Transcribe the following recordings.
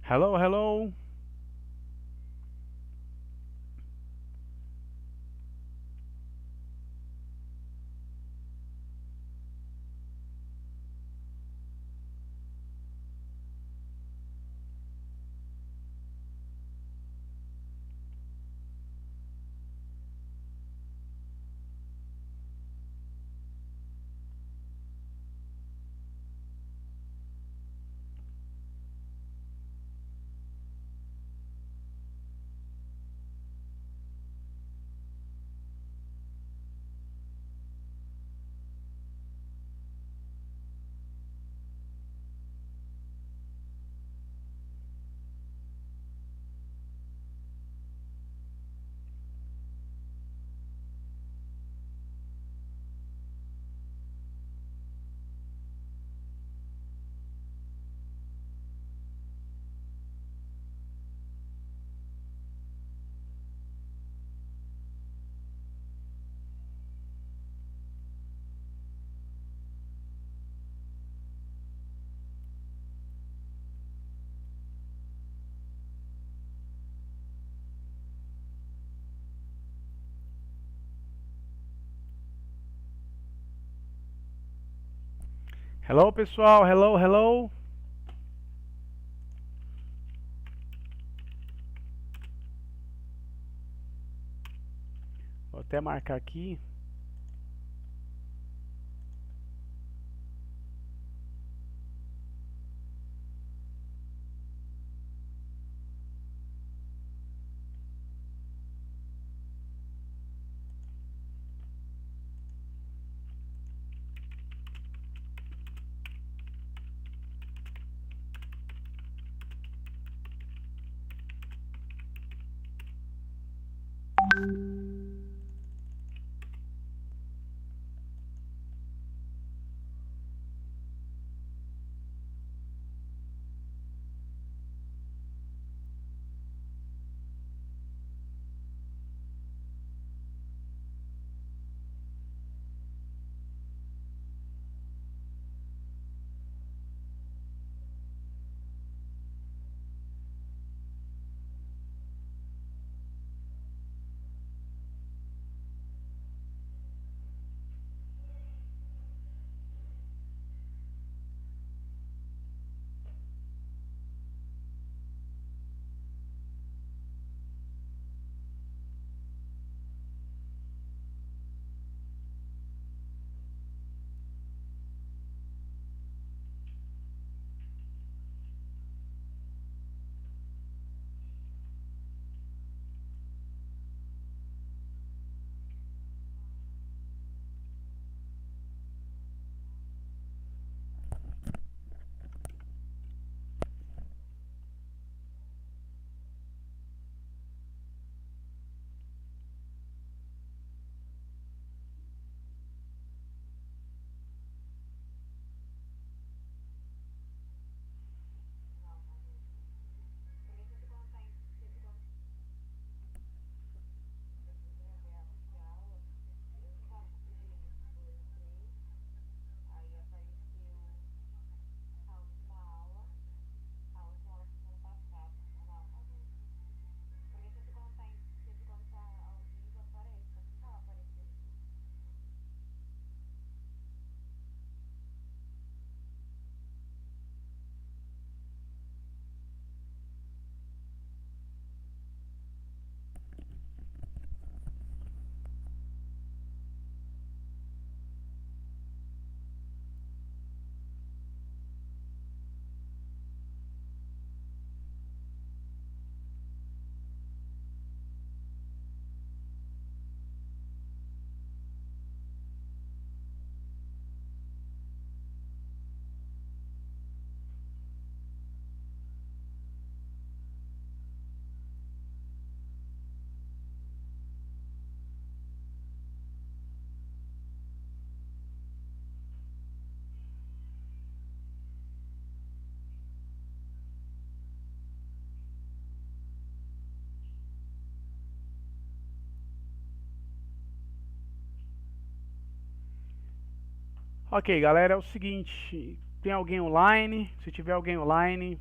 Hello, hello. Hello, pessoal. Hello, hello. Vou até marcar aqui. Ok, galera, é o seguinte. Tem alguém online? Se tiver alguém online,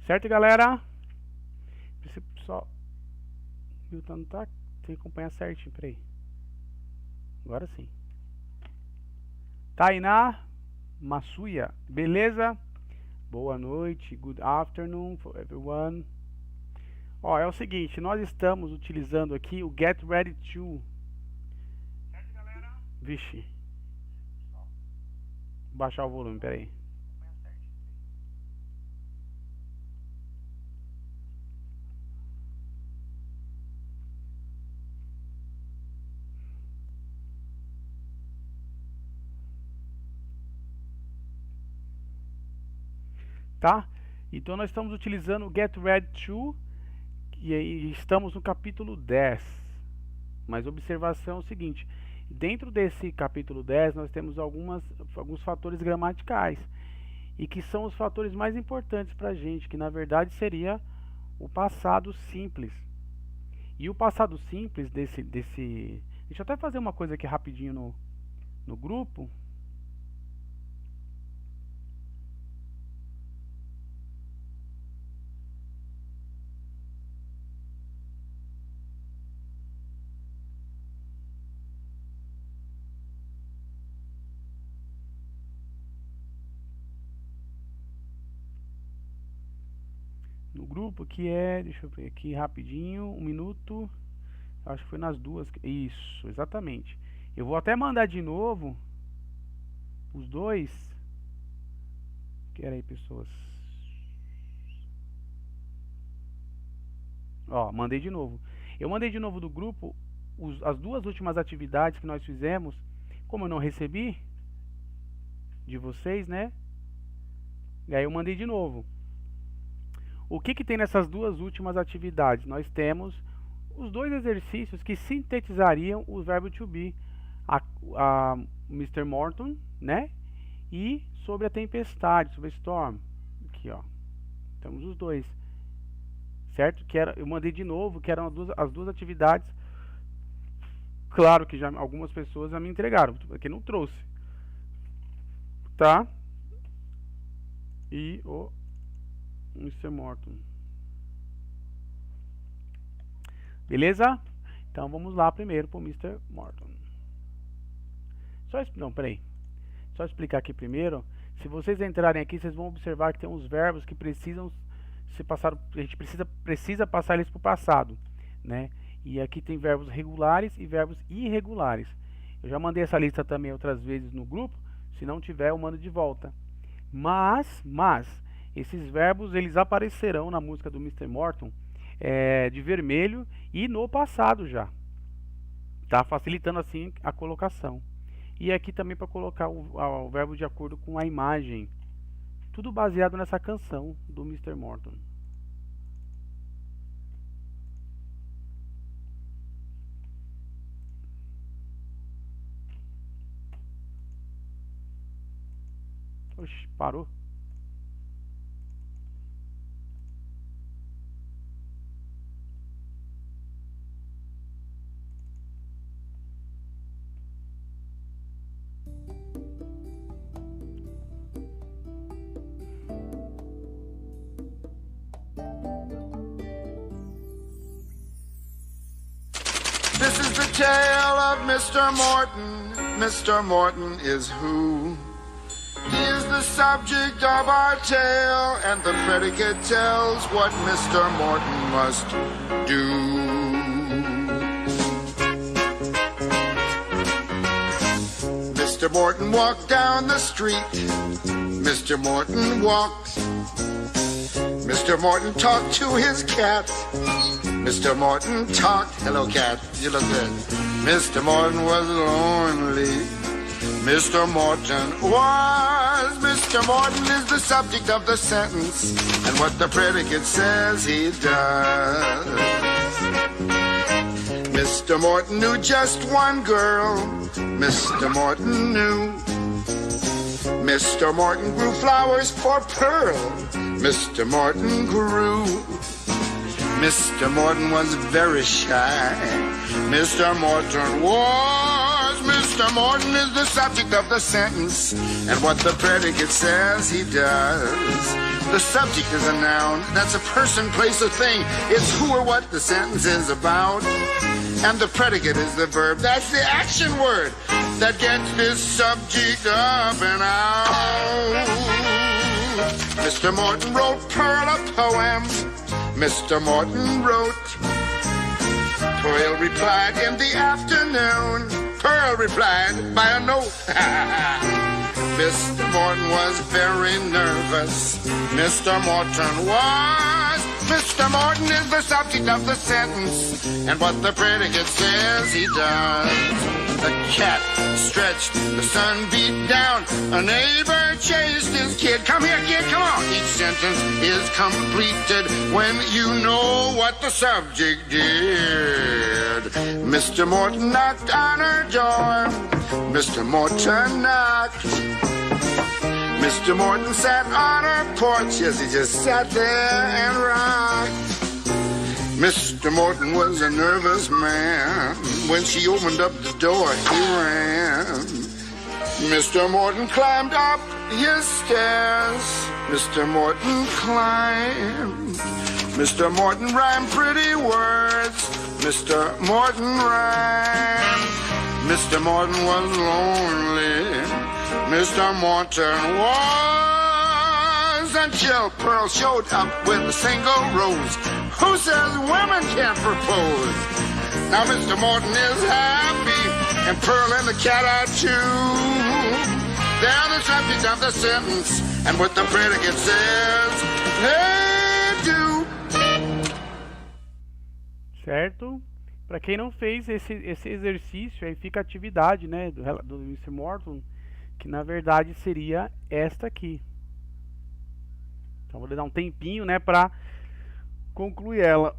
Certo, galera? Só... Milton não tá... Tem que acompanhar certinho, peraí. Agora sim. Tainá Massuya, beleza? Boa noite, good afternoon for everyone. Ó, é o seguinte, nós estamos utilizando aqui o Get Ready To. Certo, galera? Vixe. Vou baixar o volume, peraí. Tá? Então nós estamos utilizando o Get Ready To e aí estamos no capítulo 10. Mas observação é o seguinte, dentro desse capítulo 10 nós temos alguns fatores gramaticais e que são os fatores mais importantes para a gente, que na verdade seria o passado simples. E o passado simples desse... Deixa eu até fazer uma coisa aqui rapidinho no grupo. No grupo que é, deixa eu ver aqui rapidinho, 1 minuto, acho que foi nas duas, isso, exatamente. Eu vou até mandar de novo os dois. Pera aí, pessoas. Ó, mandei de novo. Eu mandei de novo do grupo as duas últimas atividades que nós fizemos. Como eu não recebi de vocês, né? E aí eu mandei de novo. O que tem nessas duas últimas atividades? Nós temos os dois exercícios que sintetizariam o verbo to be, a Mr. Morton, né? E sobre a tempestade, sobre a storm. Aqui, ó. Temos os dois. Certo? Eu mandei de novo, que eram as duas atividades. Claro que já algumas pessoas já me entregaram, porque não trouxe. Tá? E o Mr. Morton. Beleza? Então vamos lá primeiro para o Mr. Morton. Não, peraí. Só explicar aqui primeiro. Se vocês entrarem aqui, vocês vão observar que tem uns verbos que precisam se passar. A gente precisa passar eles para o passado, né? E aqui tem verbos regulares e verbos irregulares. Eu já mandei essa lista também outras vezes no grupo. Se não tiver, eu mando de volta. Mas esses verbos eles aparecerão na música do Mr. Morton de vermelho e no passado já, tá? Facilitando assim a colocação. E aqui também para colocar o verbo de acordo com a imagem. Tudo baseado nessa canção do Mr. Morton. Oxi, parou. This is the tale of Mr. Morton. Mr. Morton is who? He is the subject of our tale, and the predicate tells what Mr. Morton must do. Mr. Morton walked down the street. Mr. Morton walked. Mr. Morton talked to his cat. Mr. Morton talked. Hello, cat. You look good. Mr. Morton was lonely. Mr. Morton was. Mr. Morton is the subject of the sentence, and what the predicate says he does. Mr. Morton knew just one girl. Mr. Morton knew. Mr. Morton grew flowers for Pearl. Mr. Morton grew. Mr. Morton was very shy. Mr. Morton was. Mr. Morton is the subject of the sentence, and what the predicate says he does. The subject is a noun. That's a person, place, or thing. It's who or what the sentence is about. And the predicate is the verb. That's the action word that gets this subject up and out. Mr. Morton wrote Pearl a poem. Mr. Morton wrote. Pearl replied in the afternoon. Pearl replied by a note. Mr. Morton was very nervous. Mr. Morton was. Mr. Morton is the subject of the sentence, and what the predicate says he does. The cat stretched, the sun beat down, a neighbor chased his kid. Come here, kid, come on. Each sentence is completed when you know what the subject did. Mr. Morton knocked on her door. Mr. Morton knocked. Mr. Morton sat on her porch. Yes, he just sat there and rocked. Mr. Morton was a nervous man. When she opened up the door, he ran. Mr. Morton climbed up his stairs. Mr. Morton climbed. Mr. Morton rhymed pretty words. Mr. Morton rhymed. Mr. Morton was lonely. Mr. Morton was, until Pearl showed up with a single rose. Who says women can't propose? Now Mr. Morton is happy, and Pearl and the cat are too. They're the subject of the sentence, and what the predicate says, they do. Certo? Para quem não fez esse exercício, aí fica a atividade, né, do Mr. Morton, que na verdade seria esta aqui. Então vou dar um tempinho, né, para concluir ela.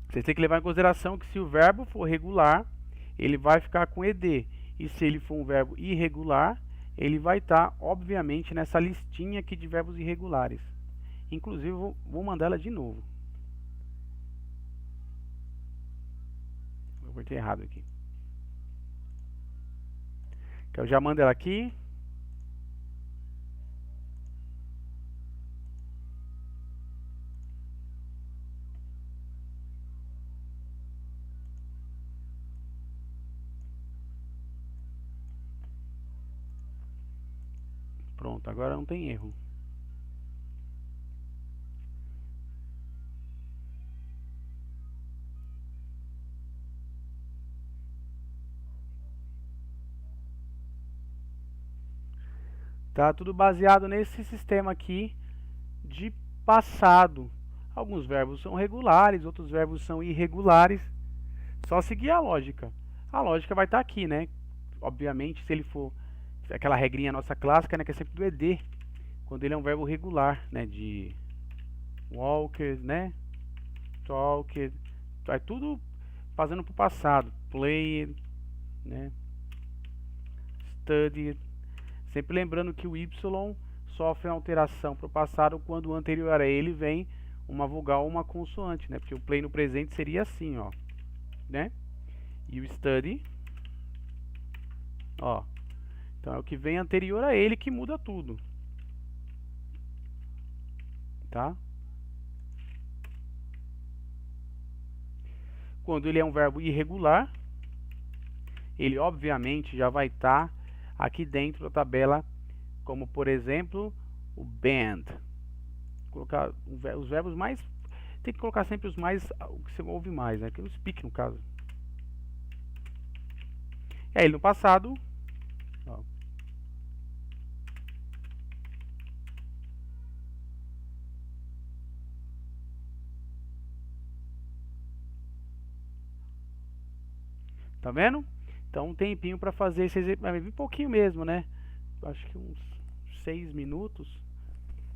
Vocês têm que levar em consideração que se o verbo for regular, ele vai ficar com ed. E se ele for um verbo irregular, ele vai estar, obviamente, nessa listinha aqui de verbos irregulares. Inclusive, vou mandar ela de novo. Eu botei errado aqui. Eu já mando ela aqui. Pronto, agora não tem erro. Tá tudo baseado nesse sistema aqui de passado. Alguns verbos são regulares, outros verbos são irregulares. Só seguir a lógica. A lógica vai estar aqui, né? Obviamente, se ele for aquela regrinha nossa clássica, né, que é sempre do ed, quando ele é um verbo regular, né, de walked, né, talked, vai tudo passando para o passado. Played, né, studied. Sempre lembrando que o y sofre alteração para o passado quando o anterior a ele vem uma vogal ou uma consoante, né? Porque o play no presente seria assim, ó, né? E o study, ó, então é o que vem anterior a ele que muda tudo, tá? Quando ele é um verbo irregular, ele obviamente já vai estar aqui dentro da tabela, como por exemplo o band. Colocar os verbos mais, tem que colocar sempre os mais, o que você ouve mais, né? Que é o speak no caso. É ele no passado, ó. Tá vendo? Então um tempinho para fazer esse exercício, vai vir um pouquinho mesmo, né? Acho que uns 6 minutos.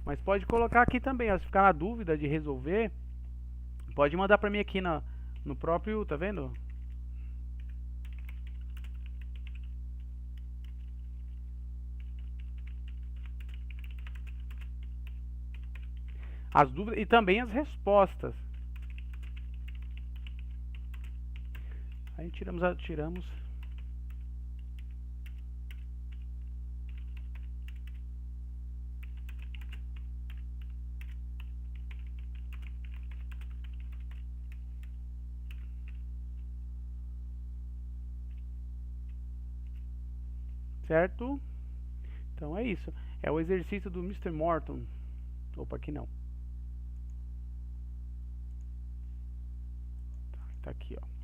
Mas pode colocar aqui também, ó, se ficar na dúvida de resolver, pode mandar para mim aqui no próprio, tá vendo? As dúvidas e também as respostas. Aí tiramos. certo? Então é isso. É o exercício do Mr. Morton. Opa, aqui não. Tá aqui, ó.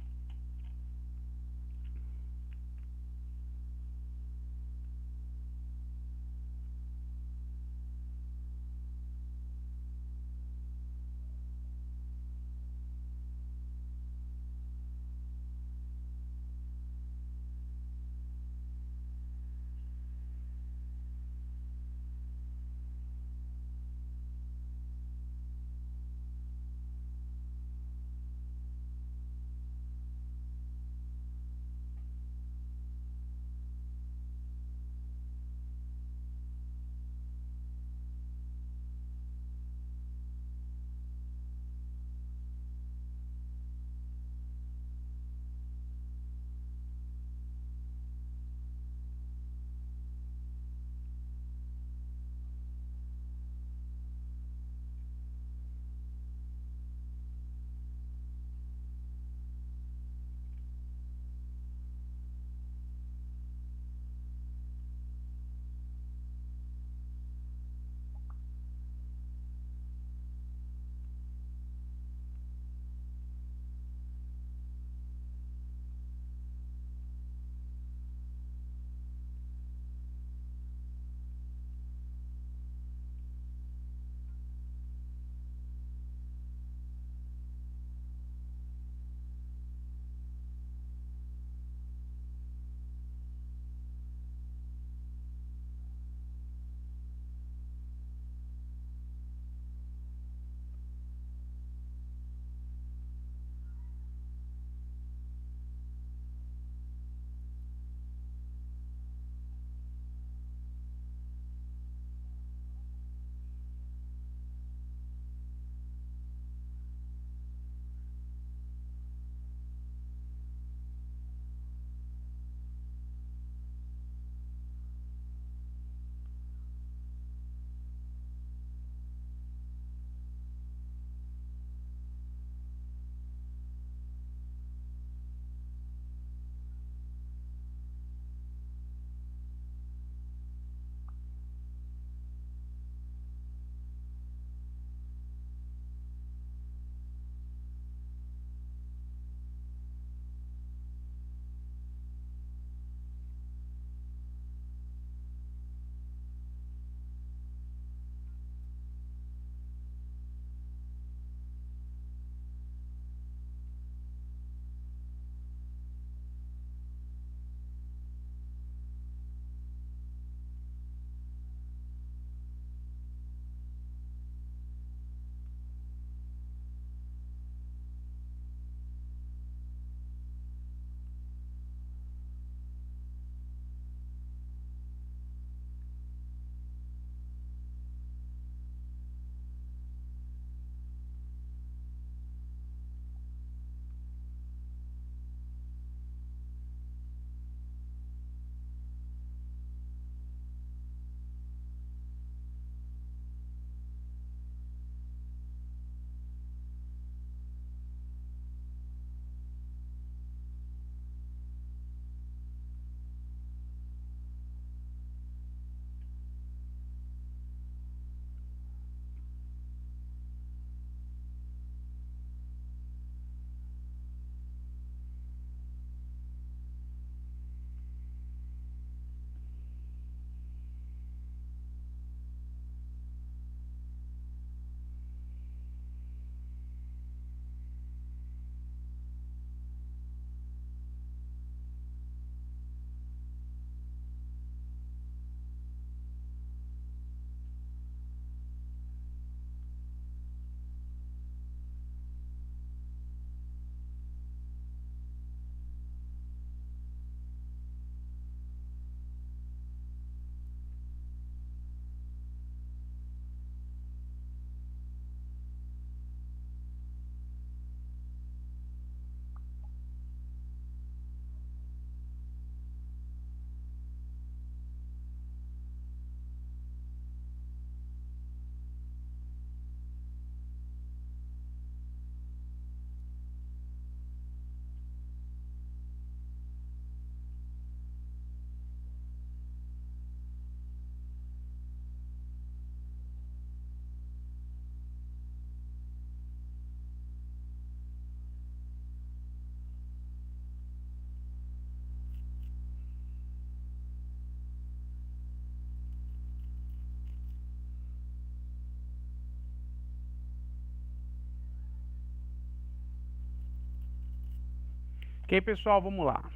Ok, pessoal, vamos lá.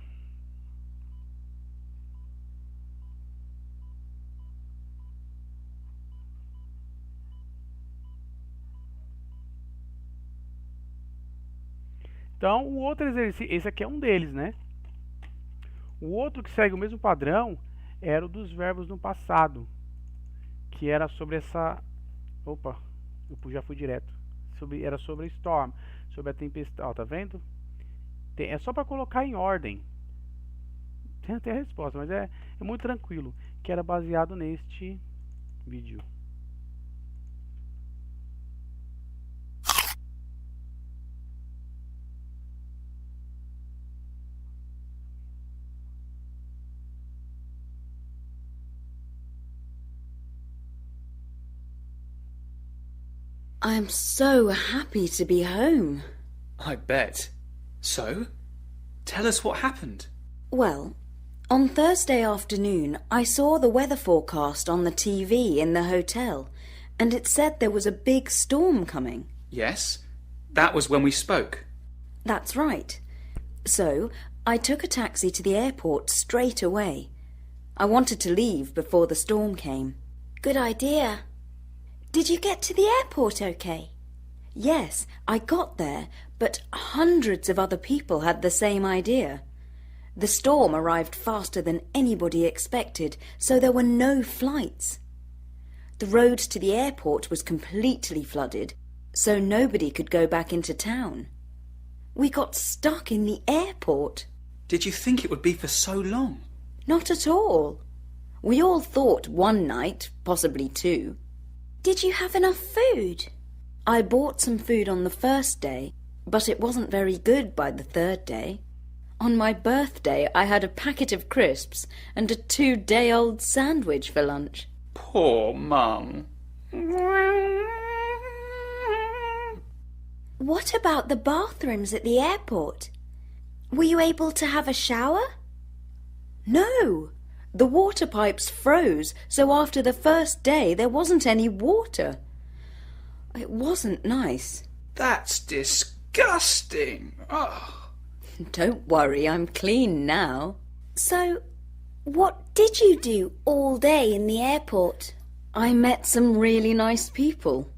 Então, o outro exercício, esse aqui é um deles, né? O outro que segue o mesmo padrão era o dos verbos no passado, que era sobre essa... Opa, eu já fui direto. Era sobre a storm, sobre a tempestade, ó, tá vendo? É só para colocar em ordem. Tem até a resposta, mas é muito tranquilo, que era baseado neste vídeo. I'm so happy to be home. I bet. So, tell us what happened. Well, on Thursday afternoon, I saw the weather forecast on the TV in the hotel, and it said there was a big storm coming. Yes, that was when we spoke. That's right. So, I took a taxi to the airport straight away. I wanted to leave before the storm came. Good idea. Did you get to the airport okay? Yes, I got there, but hundreds of other people had the same idea. The storm arrived faster than anybody expected, so there were no flights. The road to the airport was completely flooded, so nobody could go back into town. We got stuck in the airport. Did you think it would be for so long? Not at all. We all thought one night, possibly two. Did you have enough food? I bought some food on the first day, but it wasn't very good by the third day. On my birthday, I had a packet of crisps and a 2-day-old sandwich for lunch. Poor Mum. What about the bathrooms at the airport? Were you able to have a shower? No! The water pipes froze, so after the first day there wasn't any water. It wasn't nice. That's disgusting. Oh. Don't worry, I'm clean now. So, what did you do all day in the airport? I met some really nice people.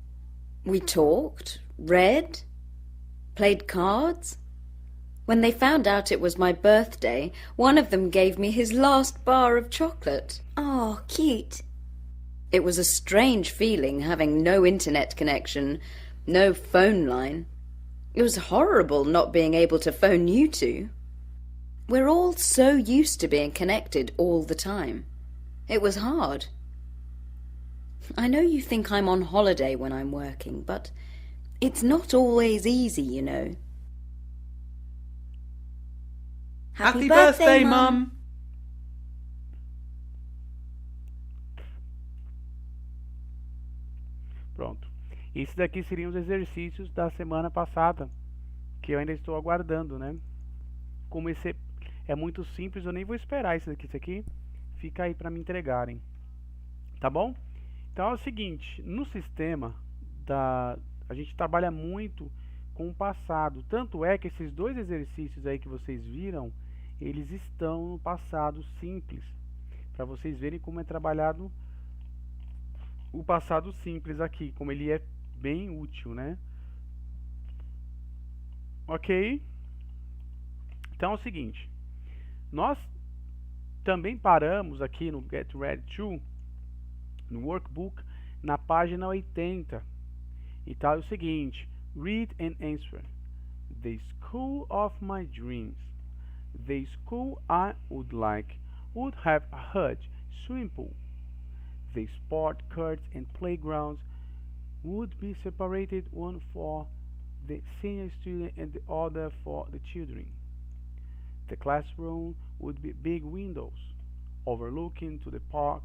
We talked, read, played cards. When they found out it was my birthday, one of them gave me his last bar of chocolate. Oh, cute. It was a strange feeling having no internet connection, no phone line. It was horrible not being able to phone you two. We're all so used to being connected all the time. It was hard. I know you think I'm on holiday when I'm working, but it's not always easy, you know. Happy birthday, Mum. Pronto. Esses daqui seriam os exercícios da semana passada, que eu ainda estou aguardando, né? Como esse é muito simples, eu nem vou esperar isso aqui fica aí para me entregarem. Tá bom? Então é o seguinte, no sistema a gente trabalha muito com o passado. Tanto é que esses dois exercícios aí que vocês viram, eles estão no passado simples, para vocês verem como é trabalhado o passado simples aqui, como ele é bem útil, né? Ok? Então é o seguinte, nós também paramos aqui no Get Ready To, no Workbook, na página 80. E tá o seguinte, read and answer. The school of my dreams. The school I would like would have a huge swimming pool. The sport courts and playgrounds would be separated, one for the senior student and the other for the children. The classroom would be big windows overlooking to the park,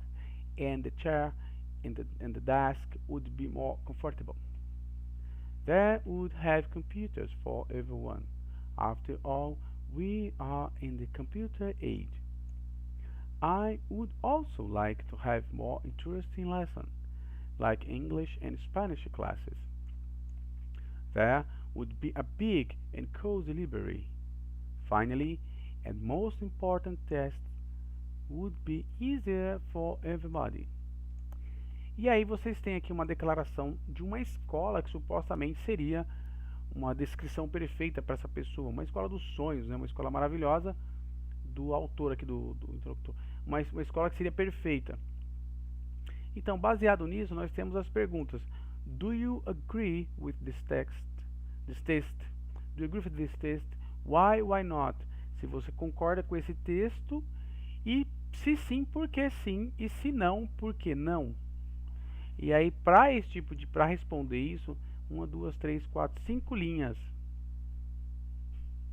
and the chair and the desk would be more comfortable. There would have computers for everyone. After all, we are in the computer age. I would also like to have more interesting lessons, like English and Spanish classes. There would be a big and cozy library Finally, and most important test would be easier for everybody. E aí vocês têm aqui uma declaração de uma escola que supostamente seria uma descrição perfeita para essa pessoa, uma escola dos sonhos, né? Uma escola maravilhosa do autor aqui, do interlocutor, uma escola que seria perfeita. Então, baseado nisso, nós temos as perguntas: Do you agree with this text? This test? Do you agree with this test? Why not? Se você concorda com esse texto, e se sim, por que sim, e se não, por que não? E aí, para responder isso, 1, 2, 3, 4, 5 linhas.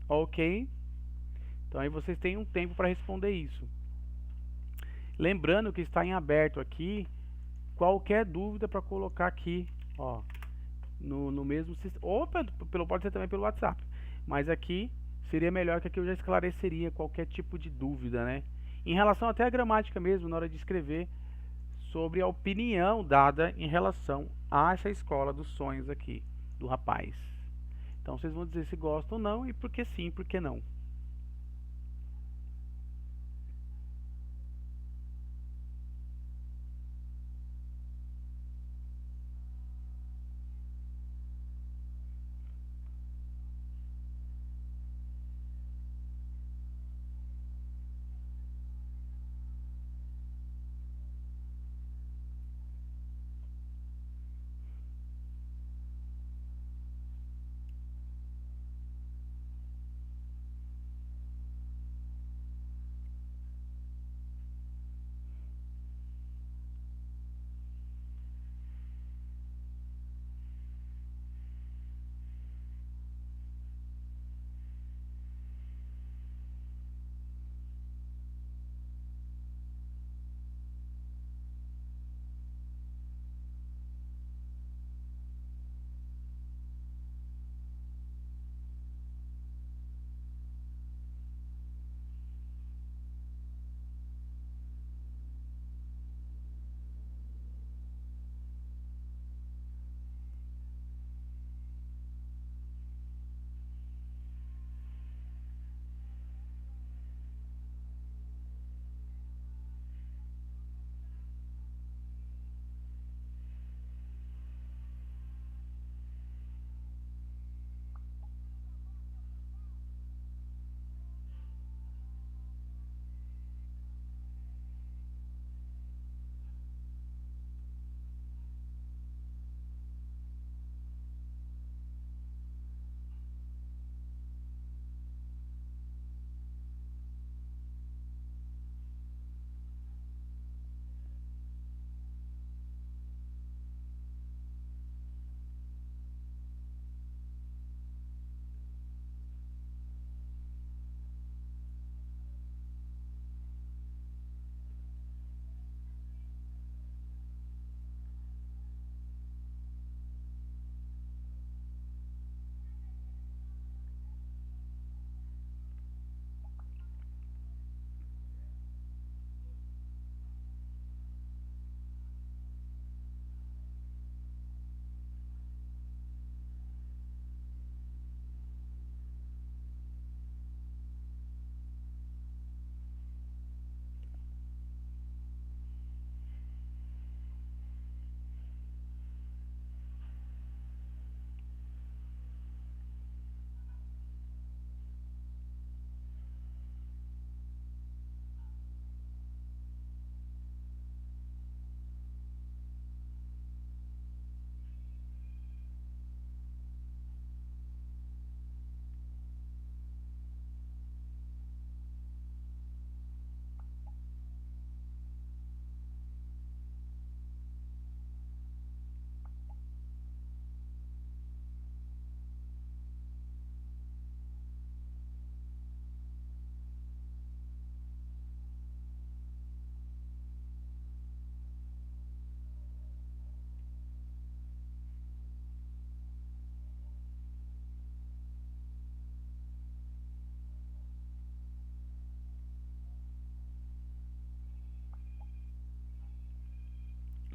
Ok? Então aí vocês têm um tempo para responder isso. Lembrando que está em aberto aqui qualquer dúvida para colocar aqui, ó, no mesmo sistema, ou pode ser também pelo WhatsApp, mas aqui seria melhor, que aqui eu já esclareceria qualquer tipo de dúvida, né? Em relação até à gramática mesmo, na hora de escrever, sobre a opinião dada em relação a essa escola dos sonhos aqui, do rapaz. Então vocês vão dizer se gostam ou não, e por que sim, por que não.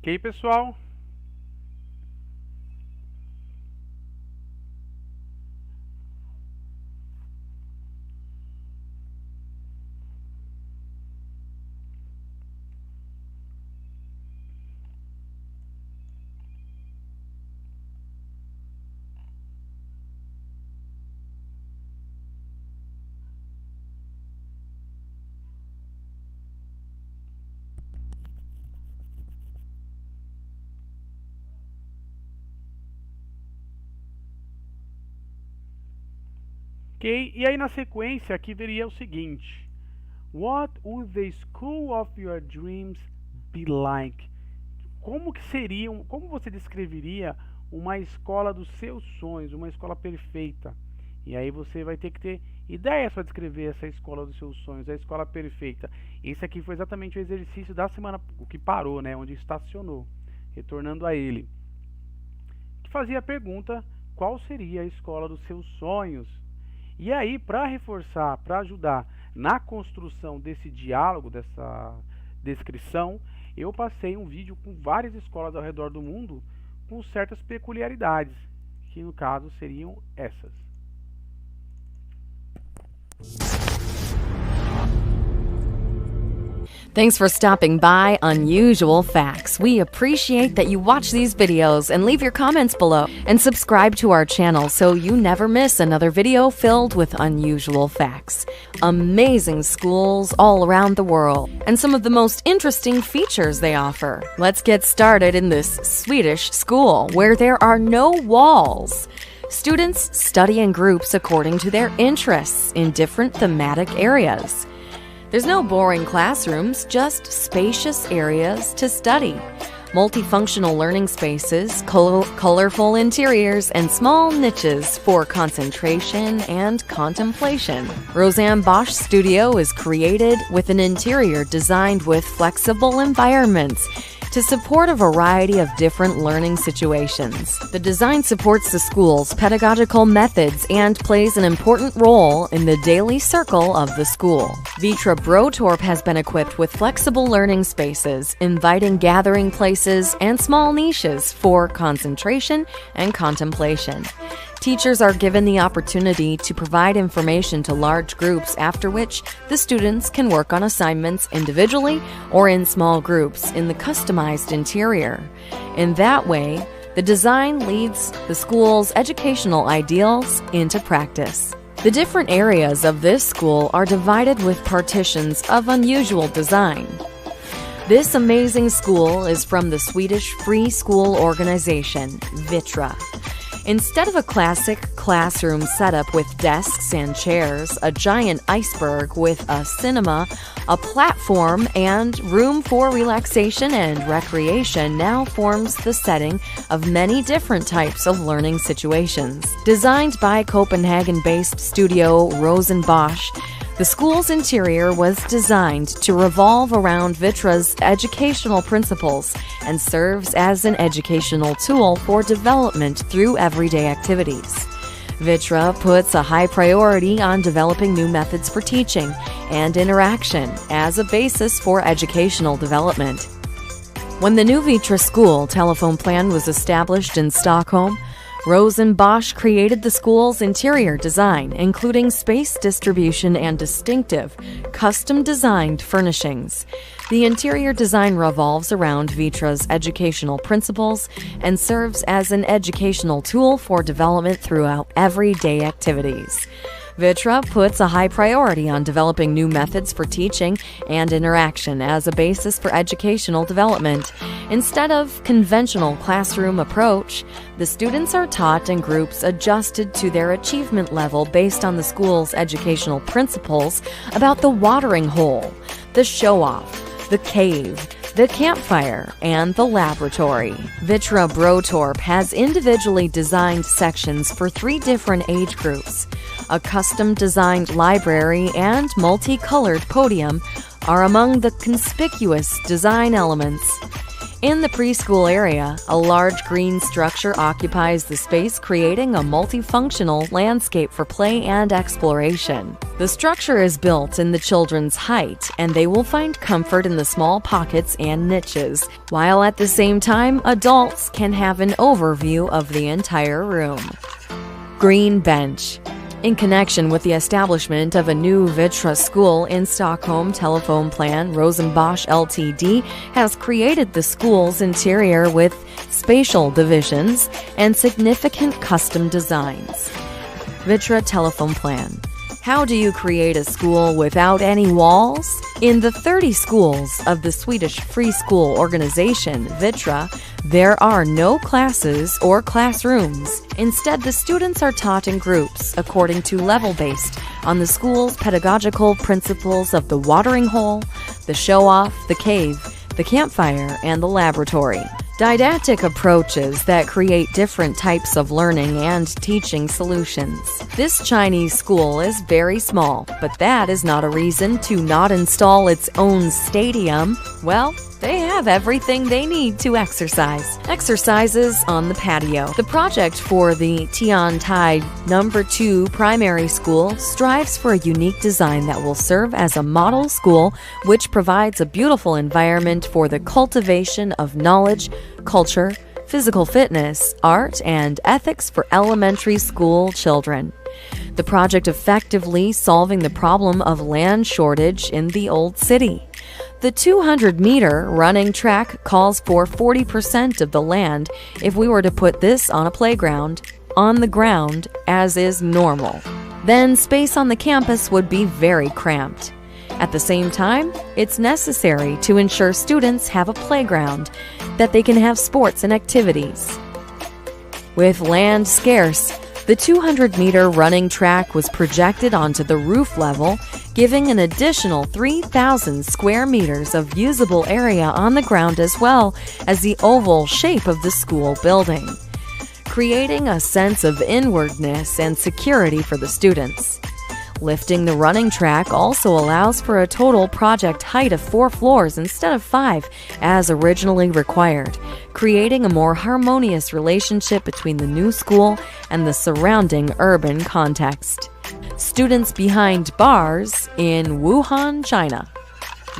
Ok, pessoal? Ok? E aí na sequência aqui veria o seguinte: What would the school of your dreams be like? Como você descreveria uma escola dos seus sonhos, uma escola perfeita? E aí você vai ter que ter ideias para descrever essa escola dos seus sonhos, a escola perfeita. Esse aqui foi exatamente o exercício da semana, o que parou, né, onde estacionou, retornando a ele. Que fazia a pergunta: qual seria a escola dos seus sonhos? E aí, para reforçar, para ajudar na construção desse diálogo, dessa descrição, eu passei um vídeo com várias escolas ao redor do mundo com certas peculiaridades, que no caso seriam essas. Thanks for stopping by Unusual Facts. We appreciate that you watch these videos and leave your comments below. And subscribe to our channel so you never miss another video filled with unusual facts. Amazing schools all around the world, and some of the most interesting features they offer. Let's get started in this Swedish school where there are no walls. Students study in groups according to their interests in different thematic areas. There's no boring classrooms, just spacious areas to study. Multifunctional learning spaces, colorful interiors, and small niches for concentration and contemplation. Roseanne Bosch Studio is created with an interior designed with flexible environments to support a variety of different learning situations. The design supports the school's pedagogical methods and plays an important role in the daily circle of the school. Vitra Brotorp has been equipped with flexible learning spaces, inviting gathering places, and small niches for concentration and contemplation. Teachers are given the opportunity to provide information to large groups, after which the students can work on assignments individually or in small groups in the customized interior. In that way, the design leads the school's educational ideals into practice. The different areas of this school are divided with partitions of unusual design. This amazing school is from the Swedish free school organization, Vitra. Instead of a classic classroom setup with desks and chairs, a giant iceberg with a cinema, a platform, and room for relaxation and recreation now forms the setting of many different types of learning situations. Designed by Copenhagen-based studio Rosenbosch, the school's interior was designed to revolve around Vitra's educational principles and serves as an educational tool for development through everyday activities. Vitra puts a high priority on developing new methods for teaching and interaction as a basis for educational development. When the new Vitra school telephone plan was established in Stockholm, Rosenbosch created the school's interior design, including space distribution and distinctive, custom-designed furnishings. The interior design revolves around Vitra's educational principles and serves as an educational tool for development throughout everyday activities. Vitra puts a high priority on developing new methods for teaching and interaction as a basis for educational development. Instead of conventional classroom approach, the students are taught in groups adjusted to their achievement level based on the school's educational principles about the watering hole, the show-off, the cave, the campfire, and the laboratory. Vitra Brotorp has individually designed sections for 3 different age groups. A custom-designed library and multicolored podium are among the conspicuous design elements. In the preschool area, a large green structure occupies the space, creating a multifunctional landscape for play and exploration. The structure is built in the children's height, and they will find comfort in the small pockets and niches, while at the same time, adults can have an overview of the entire room. Green bench. In connection with the establishment of a new Vitra school in Stockholm, telephone plan Rosenbosch Ltd has created the school's interior with spatial divisions and significant custom designs. Vitra telephone plan. How do you create a school without any walls? In the 30 schools of the Swedish free school organization Vitra, There are no classes or classrooms. Instead, the students are taught in groups according to level based on the school's pedagogical principles of the watering hole, the show-off, the cave, the campfire, and the laboratory. Didactic approaches that create different types of learning and teaching solutions. This Chinese school is very small, but that is not a reason to not install its own stadium. Well, they have everything they need to exercise. Exercises on the patio. The project for the Tiantai No. 2 primary school strives for a unique design that will serve as a model school which provides a beautiful environment for the cultivation of knowledge, culture, physical fitness, art, and ethics for elementary school children. The project effectively solving the problem of land shortage in the old city. The 200-meter running track calls for 40% of the land if we were to put this on a playground, on the ground, as is normal. Then space on the campus would be very cramped. At the same time, it's necessary to ensure students have a playground, that they can have sports and activities. With land scarce, the 200-meter running track was projected onto the roof level, giving an additional 3,000 square meters of usable area on the ground as well as the oval shape of the school building, creating a sense of inwardness and security for the students. Lifting the running track also allows for a total project height of 4 floors instead of 5, as originally required, creating a more harmonious relationship between the new school and the surrounding urban context. Students behind bars in Wuhan, China.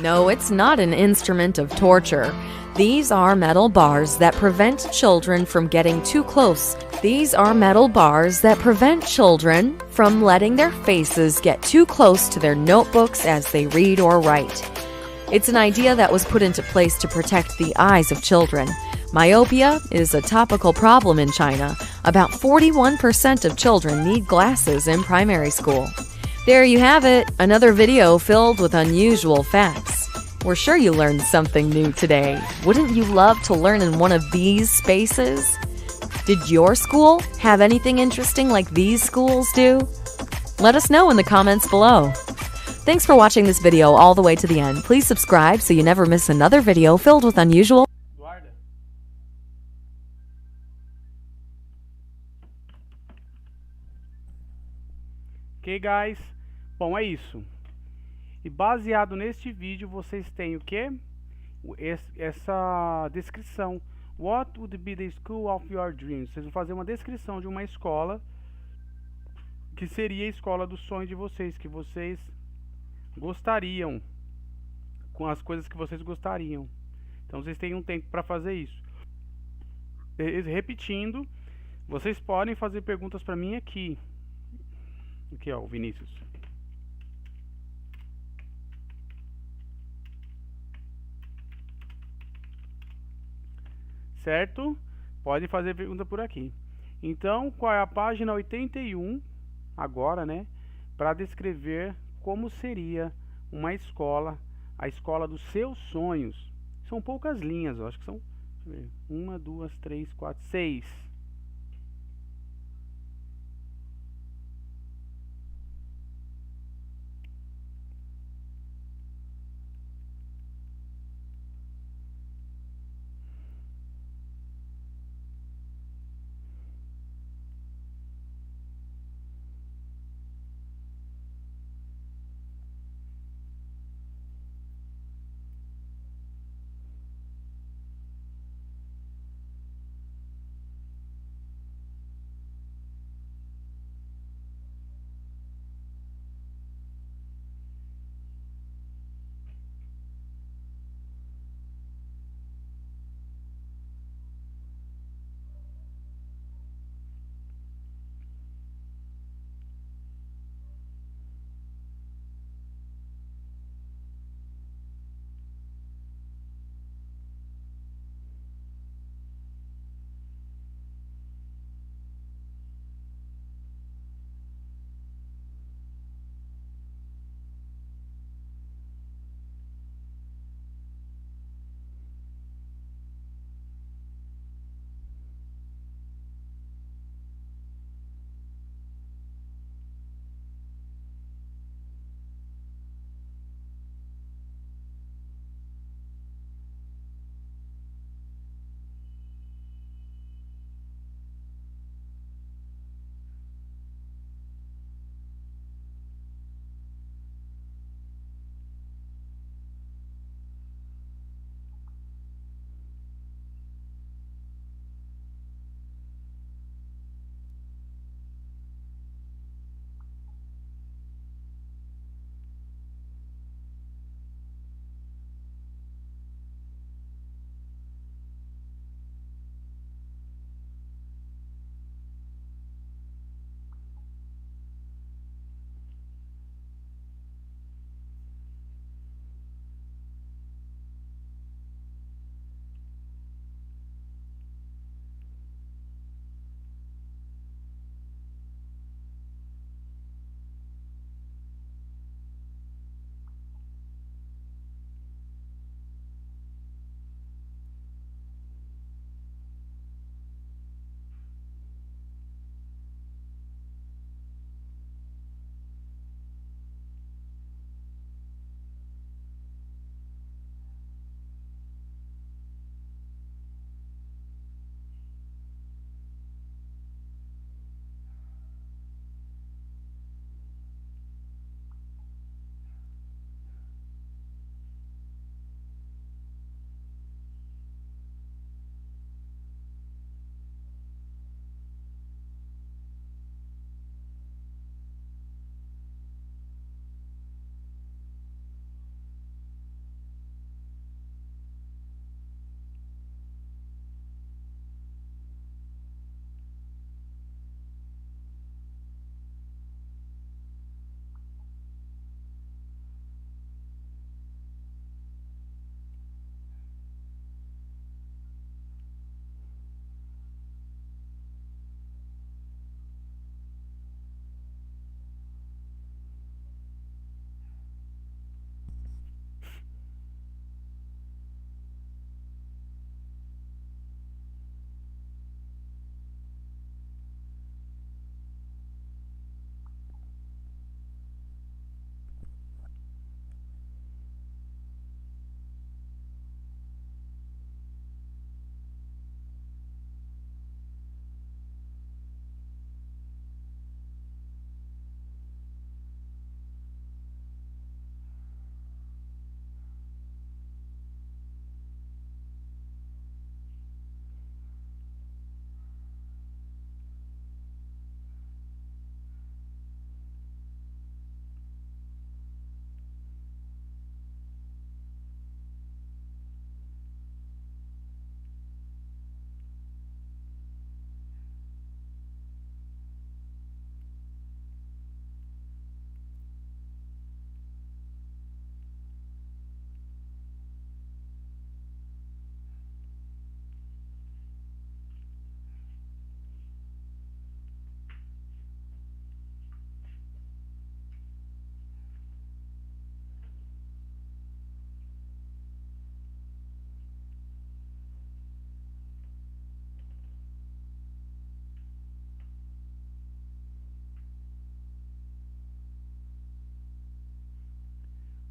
No, it's not an instrument of torture. These are metal bars that prevent children from getting too close. These are metal bars that prevent children from letting their faces get too close to their notebooks as they read or write. It's an idea that was put into place to protect the eyes of children. Myopia is a topical problem in China. About 41% of children need glasses in primary school. There you have it, another video filled with unusual facts. We're sure you learned something new today. Wouldn't you love to learn in one of these spaces? Did your school have anything interesting like these schools do? Let us know in the comments below. Thanks for watching this video all the way to the end. Please subscribe so you never miss another video filled with unusual. Ok, guys? Bom, é isso. E baseado neste vídeo, vocês têm o quê? Essa descrição. What would be the school of your dreams? Vocês vão fazer uma descrição de uma escola que seria a escola dos sonhos de vocês, que vocês gostariam, com as coisas que vocês gostariam. Então vocês têm um tempo para fazer isso. Repetindo, vocês podem fazer perguntas para mim aqui. Aqui, ó, o Vinícius. Certo? Pode fazer pergunta por aqui. Então, qual é a página 81 agora, né? Para descrever como seria uma escola, a escola dos seus sonhos. São poucas linhas, eu acho que são, deixa eu ver, 1, 2, 3, 4, 6.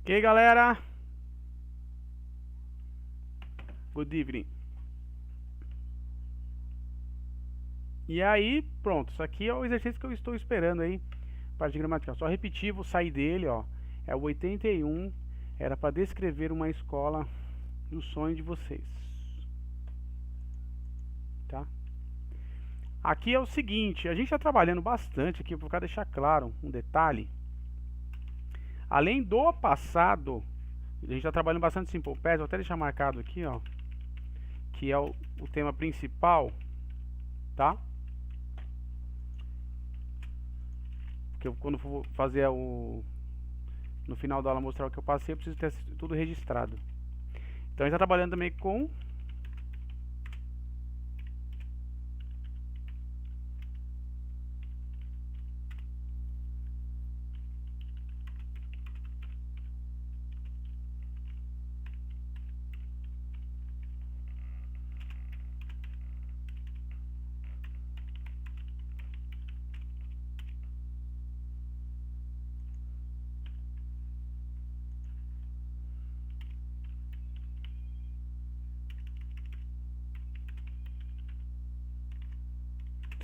Ok, galera? Good evening. E aí, pronto. Isso aqui é o exercício que eu estou esperando aí. Parte gramatical. Só repetir, vou sair dele, ó. É o 81. Era para descrever uma escola do sonho de vocês. Tá? Aqui é o seguinte, a gente está trabalhando bastante aqui, para deixar claro um detalhe. Além do passado, a gente está trabalhando bastante Simple Past, vou até deixar marcado aqui, ó, que é o tema principal, tá? Porque quando for fazer no final da aula mostrar o que eu passei, eu preciso ter tudo registrado. Então a gente está trabalhando também com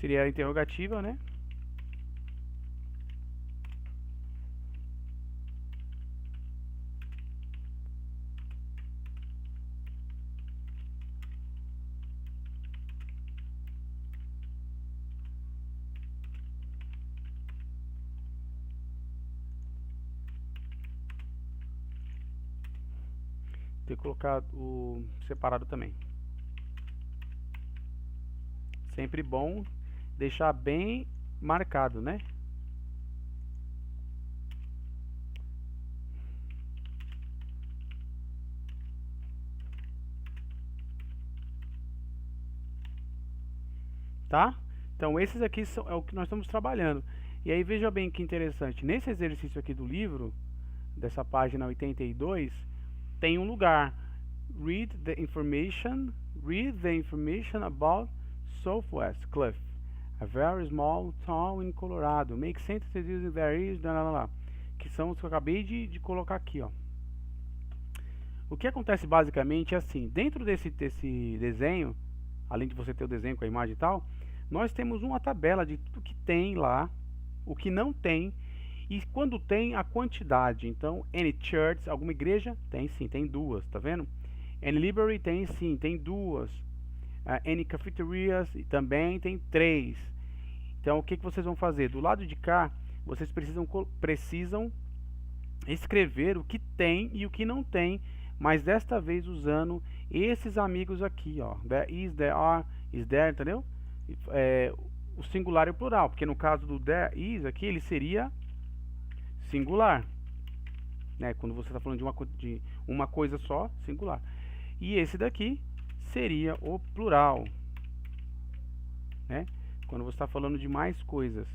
seria a interrogativa, né? Ter colocado o separado também. Sempre bom deixar bem marcado, né? Tá? Então esses aqui é o que nós estamos trabalhando. E aí veja bem que interessante. Nesse exercício aqui do livro, dessa página 82, tem um lugar. Read the information about Southwest Cliff, a very small town in Colorado. Make sentences using there is, que são os que eu acabei de colocar aqui, ó. O que acontece basicamente é assim, dentro desse desenho, além de você ter o desenho com a imagem e tal, nós temos uma tabela de tudo que tem lá, o que não tem, e quando tem a quantidade. Então, any church, alguma igreja? Tem sim, tem duas, tá vendo? Any library? Tem sim, tem duas. Any cafeterias? Também tem 3. Então, o que vocês vão fazer? Do lado de cá, vocês precisam escrever o que tem e o que não tem, mas desta vez usando esses amigos aqui, ó. There is, there are, is there, entendeu? O singular e o plural, porque no caso do there is aqui, ele seria singular, né? Quando você está falando de uma coisa só, singular. E esse daqui seria o plural, né? Quando você está falando de mais coisas.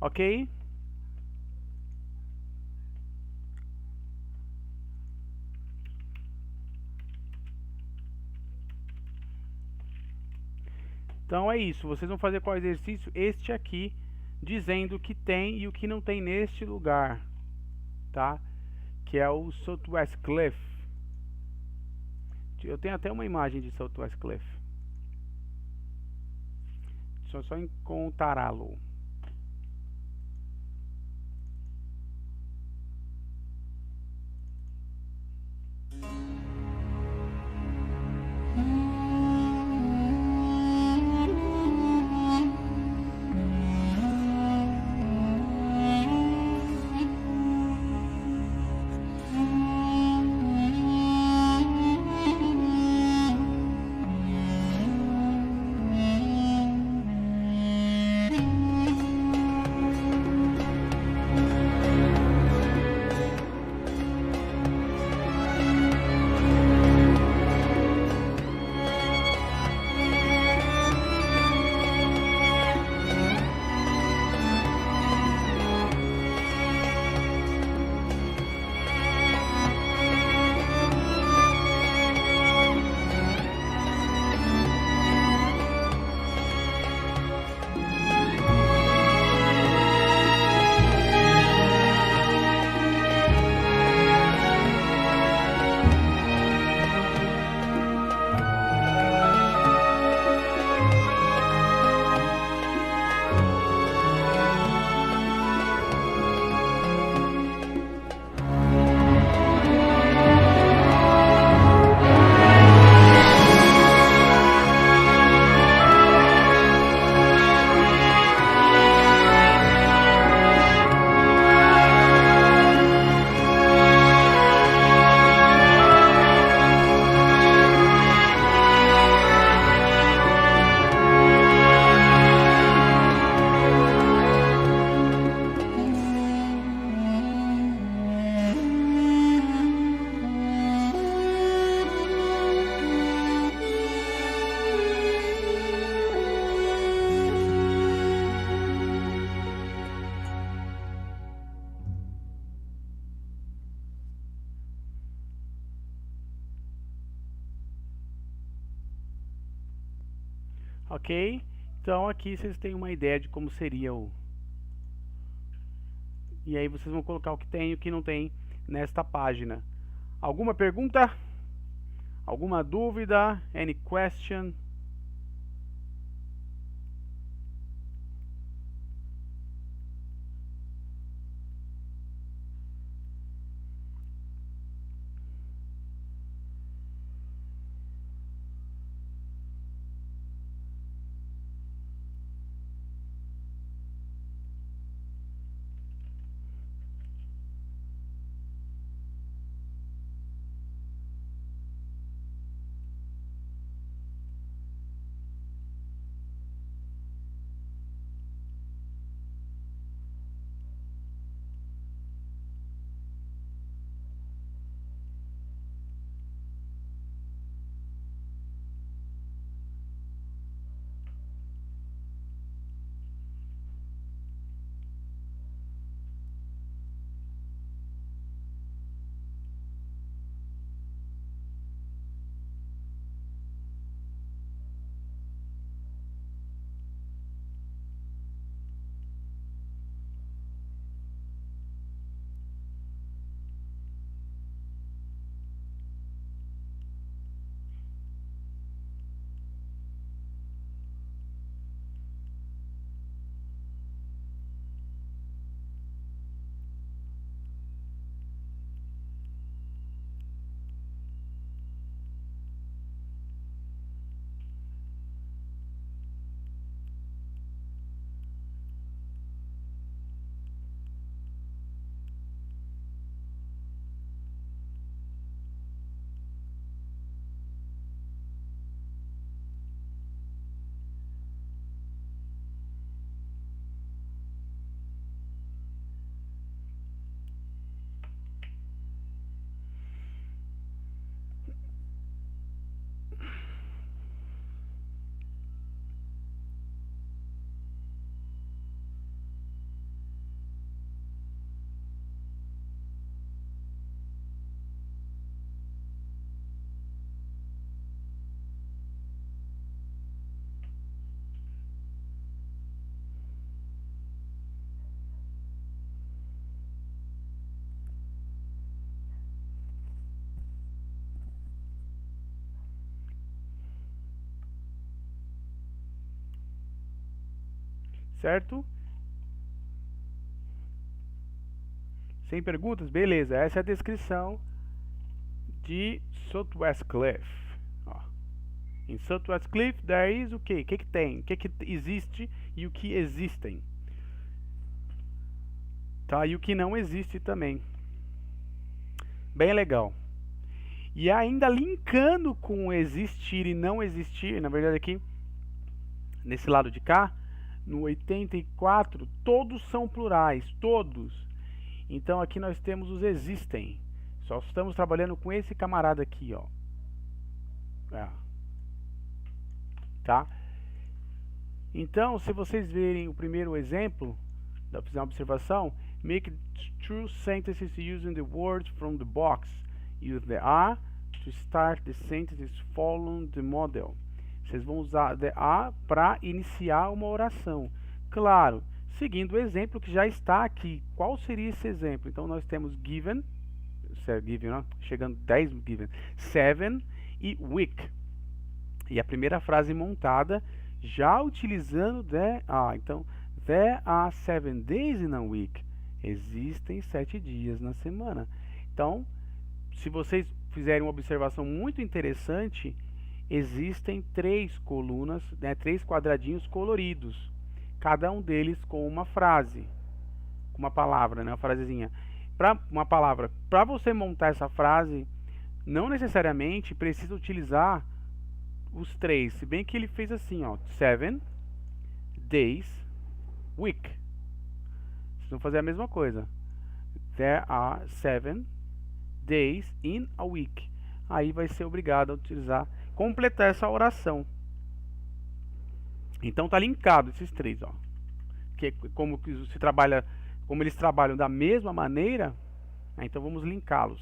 Ok? Então é isso. Vocês vão fazer qual exercício? Este aqui, dizendo o que tem e o que não tem neste lugar, tá? Que é o Southwest Cliff. Eu tenho até uma imagem de Southwest Cliff. Deixa eu só encontrá-lo. Ok? Então aqui vocês têm uma ideia de como seria o... E aí vocês vão colocar o que tem e o que não tem nesta página. Alguma pergunta? Alguma dúvida? Any question? Certo? Sem perguntas? Beleza, essa é a descrição de Southwest Cliff. Ó. Em Southwest Cliff, there is o quê? O que que tem? O que que existe e o que existem? Tá? E o que não existe também. Bem legal. E ainda linkando com existir e não existir, na verdade aqui, nesse lado de cá, no 84, todos são plurais, todos. Então aqui nós temos os existem. Só estamos trabalhando com esse camarada aqui, ó. Tá? Então, se vocês verem o primeiro exemplo, dá para fazer uma observação. Make true sentences using the words from the box. Use the are to start the sentences following the model. Vocês vão usar the are para iniciar uma oração. Claro, seguindo o exemplo que já está aqui. Qual seria esse exemplo? Então nós temos given, não? Chegando 10 given, 7 e week. E a primeira frase montada já utilizando the are. Então, there are 7 days in a week. Existem 7 dias na semana. Então, se vocês fizerem uma observação muito interessante, existem 3 colunas, né, 3 quadradinhos coloridos. Cada um deles com uma frase, com uma palavra, né, uma frasezinha. Uma palavra. Para você montar essa frase, não necessariamente precisa utilizar os 3. Se bem que ele fez assim, ó, 7 days week. Vocês vão fazer a mesma coisa. There are 7 days in a week. Aí vai ser obrigado a utilizar, completar essa oração. Então tá linkado esses 3, ó. Que como se trabalha, como eles trabalham da mesma maneira, né, então vamos linká-los.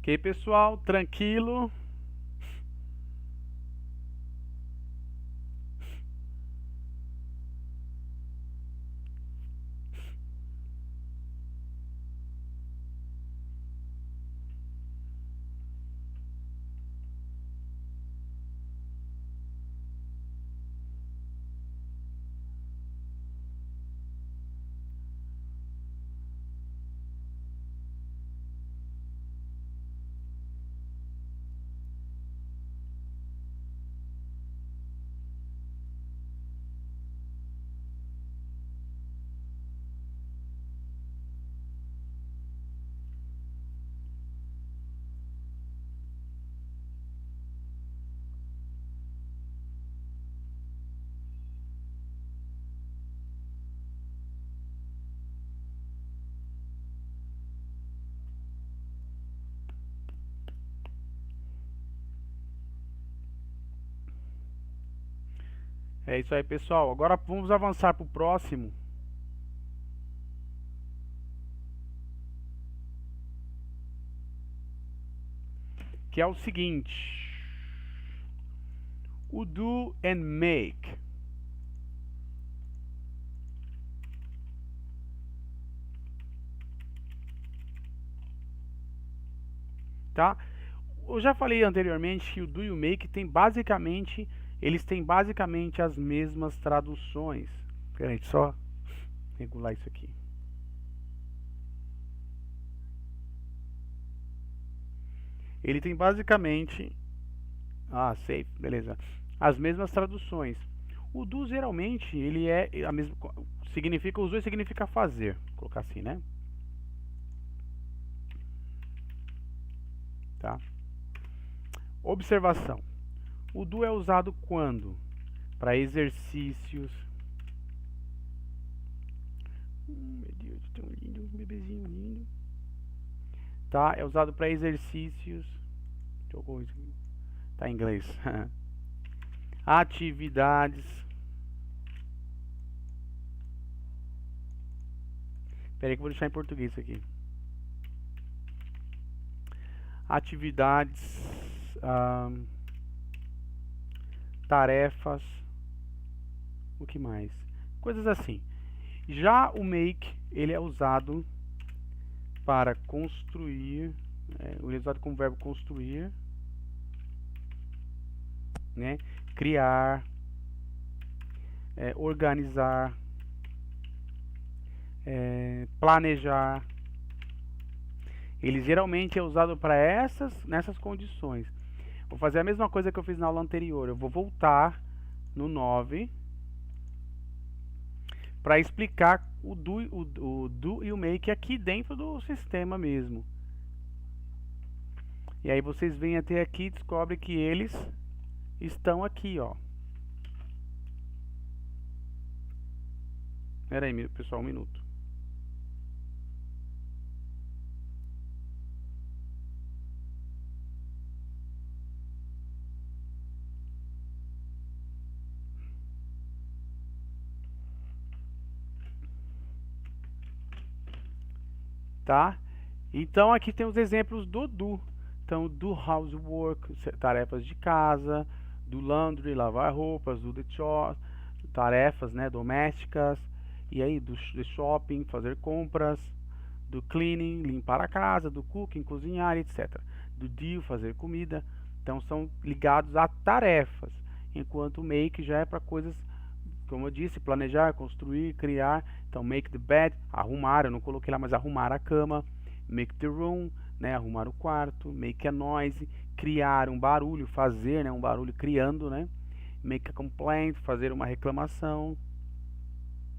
Ok, pessoal, tranquilo. É isso aí, pessoal. Agora vamos avançar para o próximo. Que é o seguinte. O do and make. Tá? Eu já falei anteriormente que o do e o make eles têm basicamente as mesmas traduções. Espera aí, só regular isso aqui. Ele tem basicamente, safe, beleza. As mesmas traduções. O do geralmente ele é a mesma, significa os dois significa fazer, vou colocar assim, né? Tá? Observação. O do é usado quando? Para exercícios. Meu Deus, tão lindo, um bebezinho lindo. Tá? É usado para exercícios. Jogou isso aqui. Tá em inglês. Atividades. Espera aí que eu vou deixar em português isso aqui. Atividades. Tarefas. O que mais? Coisas assim. Já o make, ele é usado para construir. Ele é usado como verbo construir, né? Criar, organizar, planejar. Ele geralmente é usado para nessas condições. Vou fazer a mesma coisa que eu fiz na aula anterior. Eu vou voltar no 9 para explicar o do e o make aqui dentro do sistema mesmo. E aí vocês vêm até aqui e descobrem que eles estão aqui, ó. Espera aí, pessoal, um minuto. Tá? Então aqui tem os exemplos do do. Então, do housework, tarefas de casa, do laundry, lavar roupas, do the chores, tarefas, né, domésticas, e aí do shopping, fazer compras, do cleaning, limpar a casa, do cooking, cozinhar, etc. Do deal, fazer comida. Então são ligados a tarefas, enquanto o make já é para coisas, como eu disse, planejar, construir, criar. Então make the bed, arrumar, eu não coloquei lá, mas arrumar a cama. Make the room, né, arrumar o quarto. Make a noise, criar um barulho, fazer, né, um barulho criando, né. Make a complaint, fazer uma reclamação.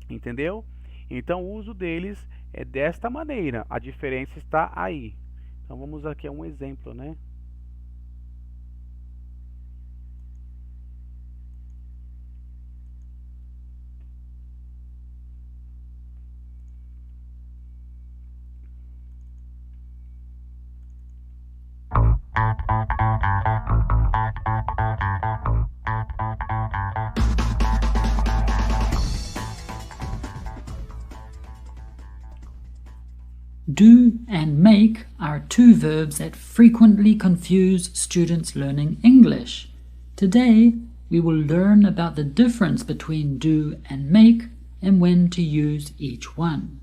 Entendeu? Então o uso deles é desta maneira. A diferença está aí. Então vamos aqui a um exemplo, né? Do and make are two verbs that frequently confuse students learning English. Today, we will learn about the difference between do and make and when to use each one.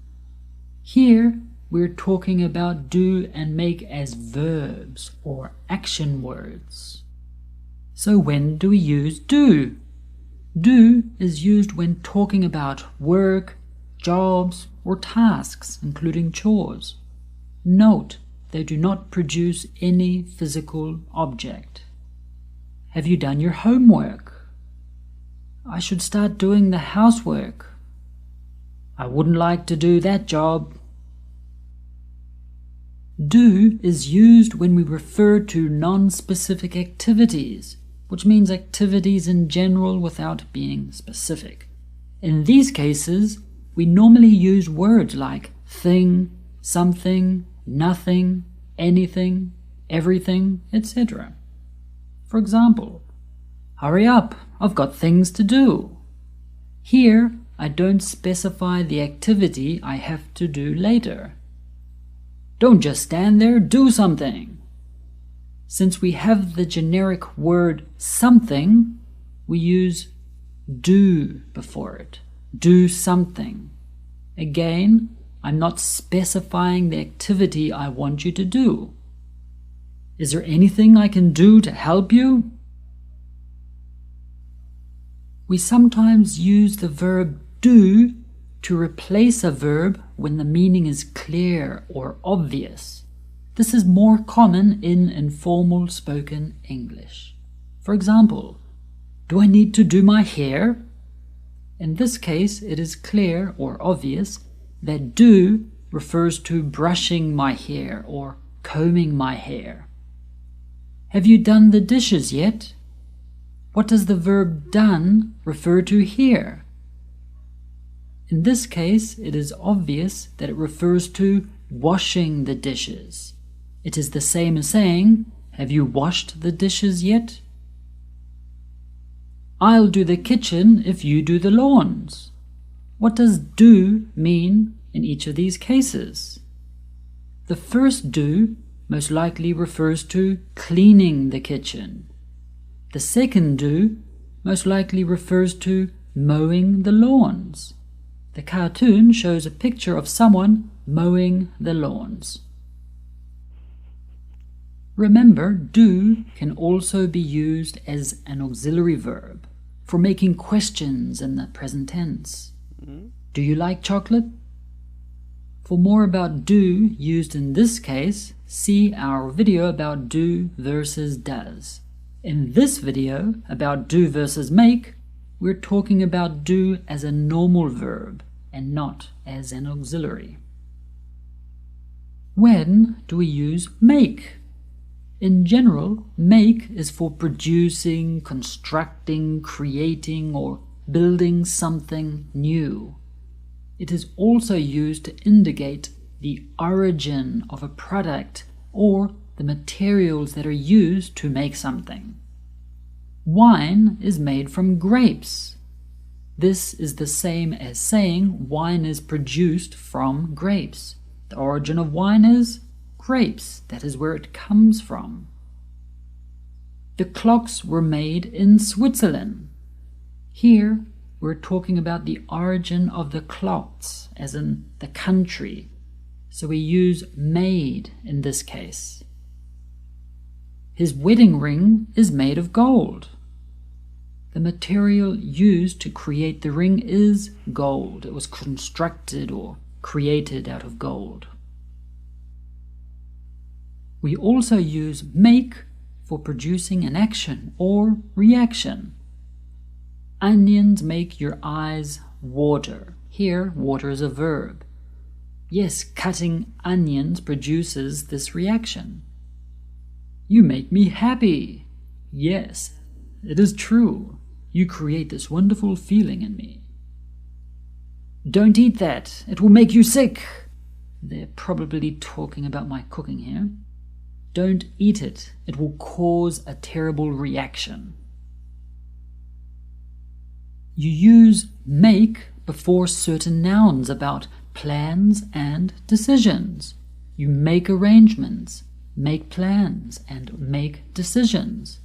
Here, we're talking about do and make as verbs or action words. So when do we use do? Do is used when talking about work, jobs, or tasks, including chores. Note, they do not produce any physical object. Have you done your homework? I should start doing the housework. I wouldn't like to do that job. Do is used when we refer to non-specific activities, which means activities in general without being specific. In these cases, we normally use words like thing, something, nothing, anything, everything, etc. For example, hurry up, I've got things to do. Here, I don't specify the activity I have to do later. Don't just stand there, do something. Since we have the generic word something, we use do before it. Do something. Again, I'm not specifying the activity I want you to do. Is there anything I can do to help you? We sometimes use the verb do to replace a verb when the meaning is clear or obvious. This is more common in informal spoken English. For example, do I need to do my hair? In this case, it is clear or obvious that do refers to brushing my hair or combing my hair. Have you done the dishes yet? What does the verb done refer to here? In this case, it is obvious that it refers to washing the dishes. It is the same as saying, have you washed the dishes yet? I'll do the kitchen if you do the lawns. What does do mean in each of these cases? The first do most likely refers to cleaning the kitchen. The second do most likely refers to mowing the lawns. The cartoon shows a picture of someone mowing the lawns. Remember, do can also be used as an auxiliary verb for making questions in the present tense. Do you like chocolate? For more about do used in this case, see our video about do versus does. In this video about do versus make, we're talking about do as a normal verb and not as an auxiliary. When do we use make? In general, make is for producing, constructing, creating, or building something new. It is also used to indicate the origin of a product or the materials that are used to make something. Wine is made from grapes. This is the same as saying wine is produced from grapes. The origin of wine is grapes. That is where it comes from. The clocks were made in Switzerland. Here, we're talking about the origin of the clocks, as in the country. So we use made in this case. His wedding ring is made of gold. The material used to create the ring is gold. It was constructed or created out of gold. We also use make for producing an action or reaction. Onions make your eyes water. Here, water is a verb. Yes, cutting onions produces this reaction. You make me happy. Yes, it is true. You create this wonderful feeling in me. Don't eat that. It will make you sick. They're probably talking about my cooking here. Don't eat it. It will cause a terrible reaction. You use make before certain nouns about plans and decisions. You make arrangements, make plans, and make decisions.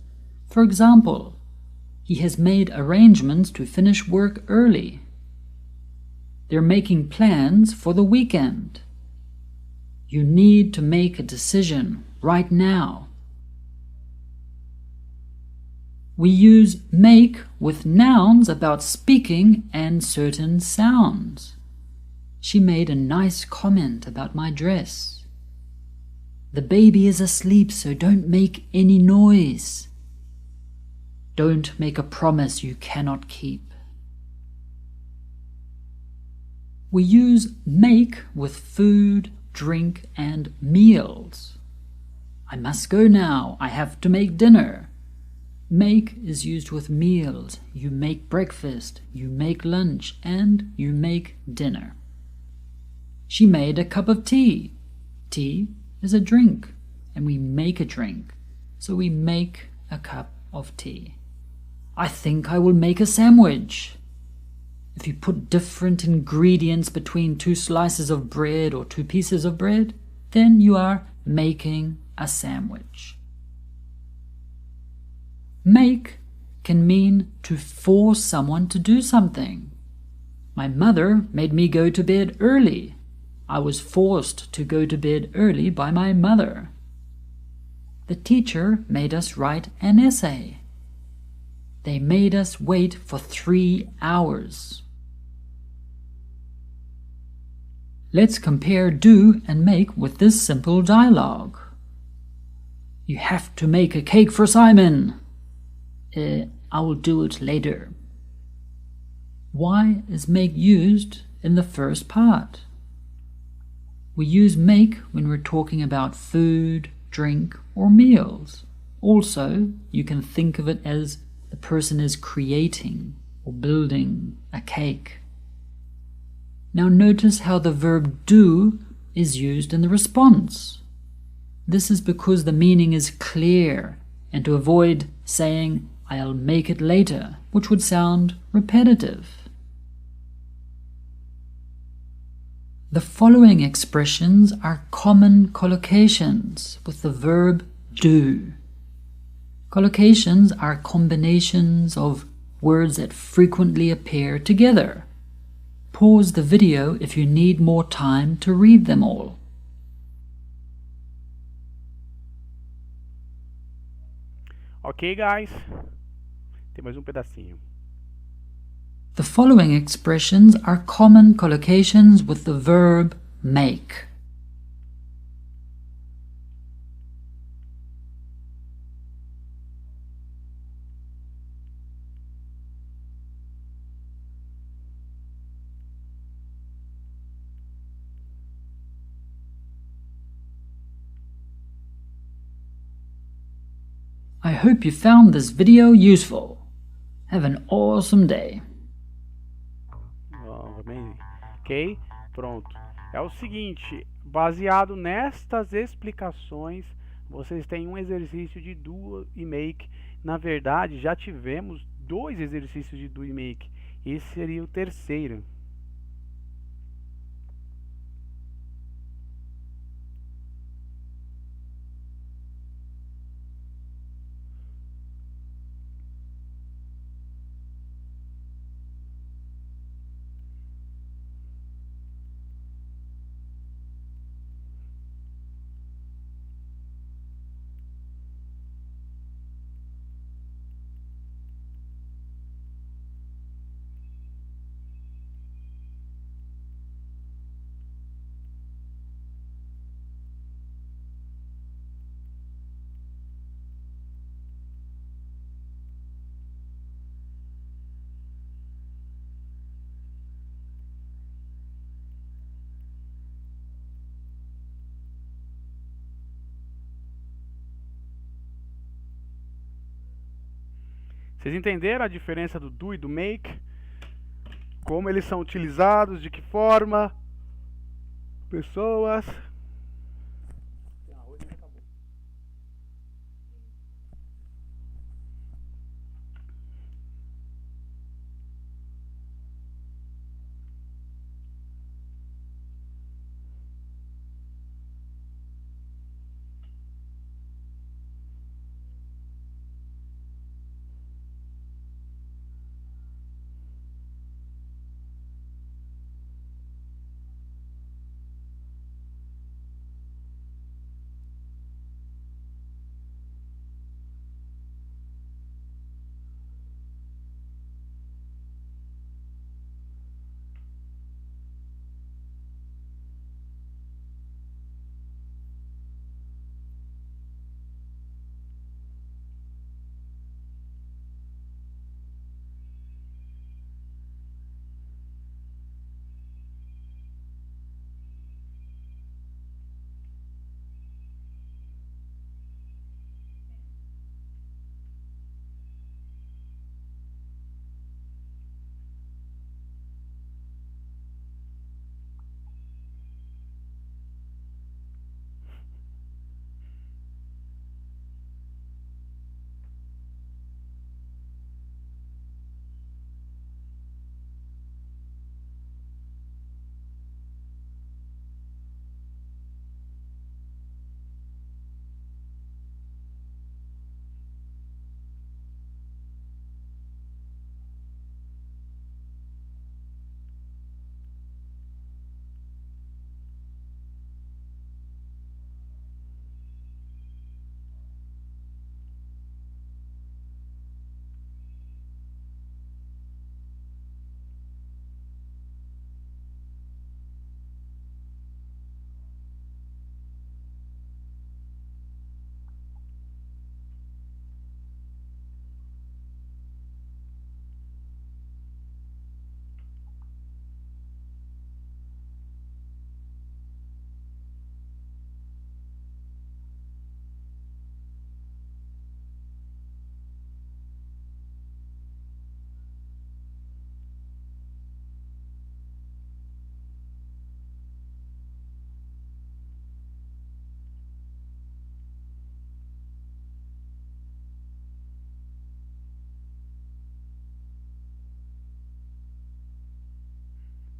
For example, he has made arrangements to finish work early. They're making plans for the weekend. You need to make a decision right now. We use make with nouns about speaking and certain sounds. She made a nice comment about my dress. The baby is asleep, so don't make any noise. Don't make a promise you cannot keep. We use make with food, drink, and meals. I must go now. I have to make dinner. Make is used with meals. You make breakfast, you make lunch, and you make dinner. She made a cup of tea. Tea is a drink, and we make a drink, so we make a cup of tea. I think I will make a sandwich. If you put different ingredients between 2 slices of bread or 2 pieces of bread, then you are making a sandwich. Make can mean to force someone to do something. My mother made me go to bed early. I was forced to go to bed early by my mother. The teacher made us write an essay. They made us wait for 3 hours. Let's compare do and make with this simple dialogue. You have to make a cake for Simon. I will do it later. Why is make used in the first part? We use make when we're talking about food, drink, or meals. Also, you can think of it as the person is creating or building a cake. Now notice how the verb do is used in the response. This is because the meaning is clear, and to avoid saying, I'll make it later, which would sound repetitive. The following expressions are common collocations with the verb do. Collocations are combinations of words that frequently appear together. Pause the video if you need more time to read them all. Ok, guys? Tem mais pedacinho. The following expressions are common collocations with the verb make. I hope you found this video useful. Have an awesome day. Oh, amazing. Ok? Pronto. É o seguinte, baseado nestas explicações, vocês têm um exercício de do e make. Na verdade, já tivemos 2 exercícios de do e make. Esse seria o terceiro. Vocês entenderam a diferença do do e do make? Como eles são utilizados, de que forma? Pessoas.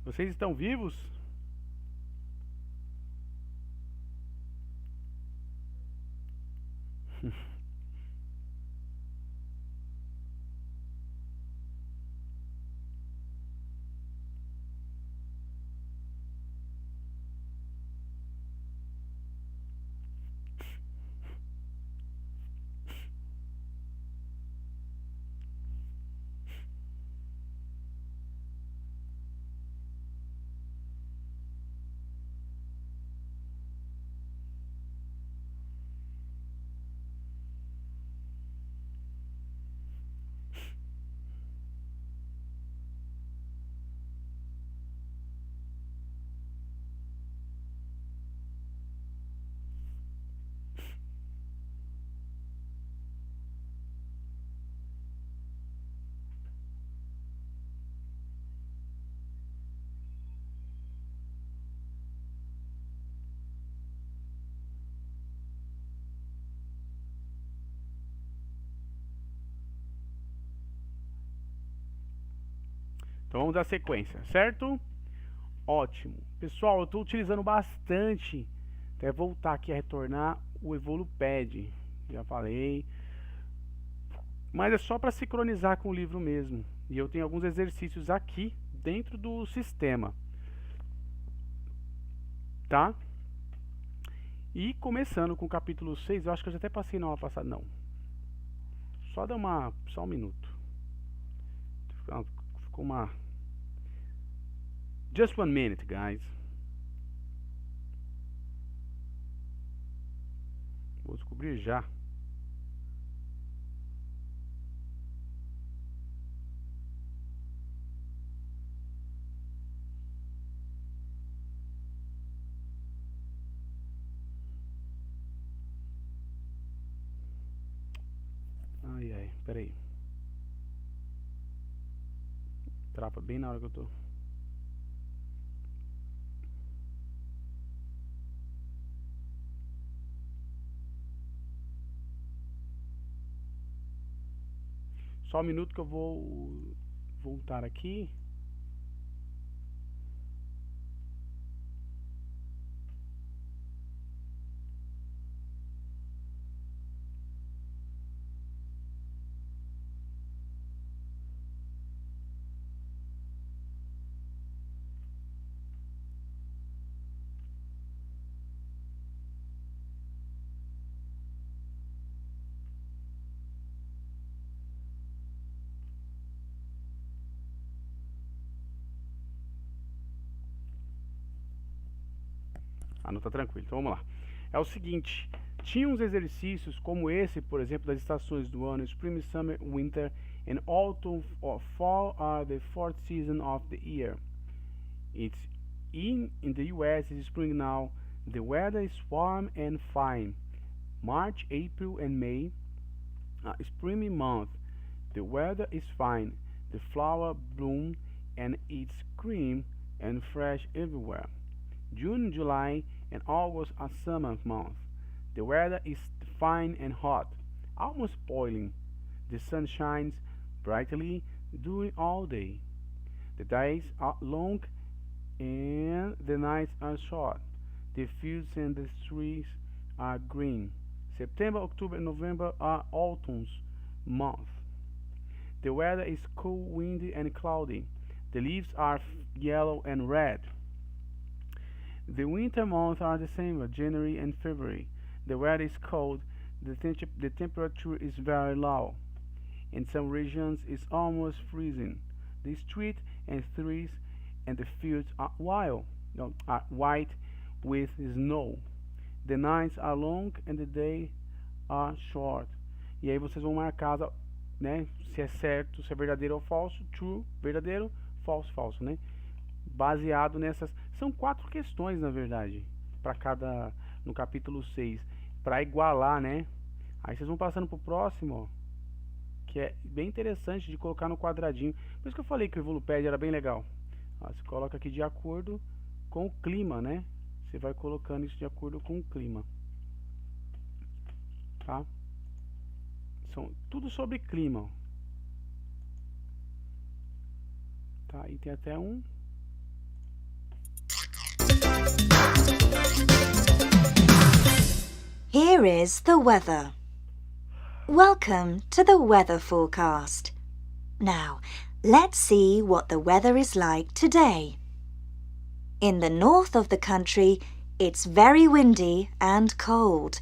Vocês estão vivos? Então vamos dar sequência, certo? Ótimo. Pessoal, eu estou utilizando bastante, até voltar aqui a retornar o Evolupad. Já falei. Mas é só para sincronizar com o livro mesmo. E eu tenho alguns exercícios aqui dentro do sistema. Tá? E começando com o capítulo 6, eu acho que eu já até passei na aula passada. Não. Só um minuto. Ficou uma... Just 1 minute, guys. Vou descobrir já. Ai, ai, peraí. Trava bem na hora que eu tô. Só um minuto que eu vou voltar aqui. Ah, não, tá tranquilo. Então vamos lá. É o seguinte, tinha uns exercícios como esse, por exemplo, das estações do ano, Spring, Summer, Winter and Autumn or Fall are the fourth season of the year. It's in the US it's spring now. The weather is warm and fine. March, April and May spring month. The weather is fine. The flower bloom and it's green and fresh everywhere. June, July, and August are summer months. The weather is fine and hot, almost boiling. The sun shines brightly during all day. The days are long and the nights are short. The fields and the trees are green. September, October, and November are autumn's months. The weather is cool, windy, and cloudy. The leaves are yellow and red. The winter months are December, January, and February. The weather is cold. The temperature is very low. In some regions, it's almost freezing. The streets and trees and the fields are are white with snow. The nights are long and the days are short. E aí vocês vão marcar, né, se é certo, se é verdadeiro ou falso. True, verdadeiro, falso, falso, né? Baseado nessas, são 4 questões na verdade, para cada, no capítulo 6, para igualar, né? Aí vocês vão passando pro próximo, ó, que é bem interessante de colocar no quadradinho. Por isso que eu falei que o Evolupad era bem legal. Ó, você coloca aqui de acordo com o clima, né? Você vai colocando isso de acordo com o clima, tá? São tudo sobre clima, ó. Tá? E tem até um Here is the weather. Welcome to the weather forecast. Now, let's see what the weather is like today. In the north of the country, it's very windy and cold.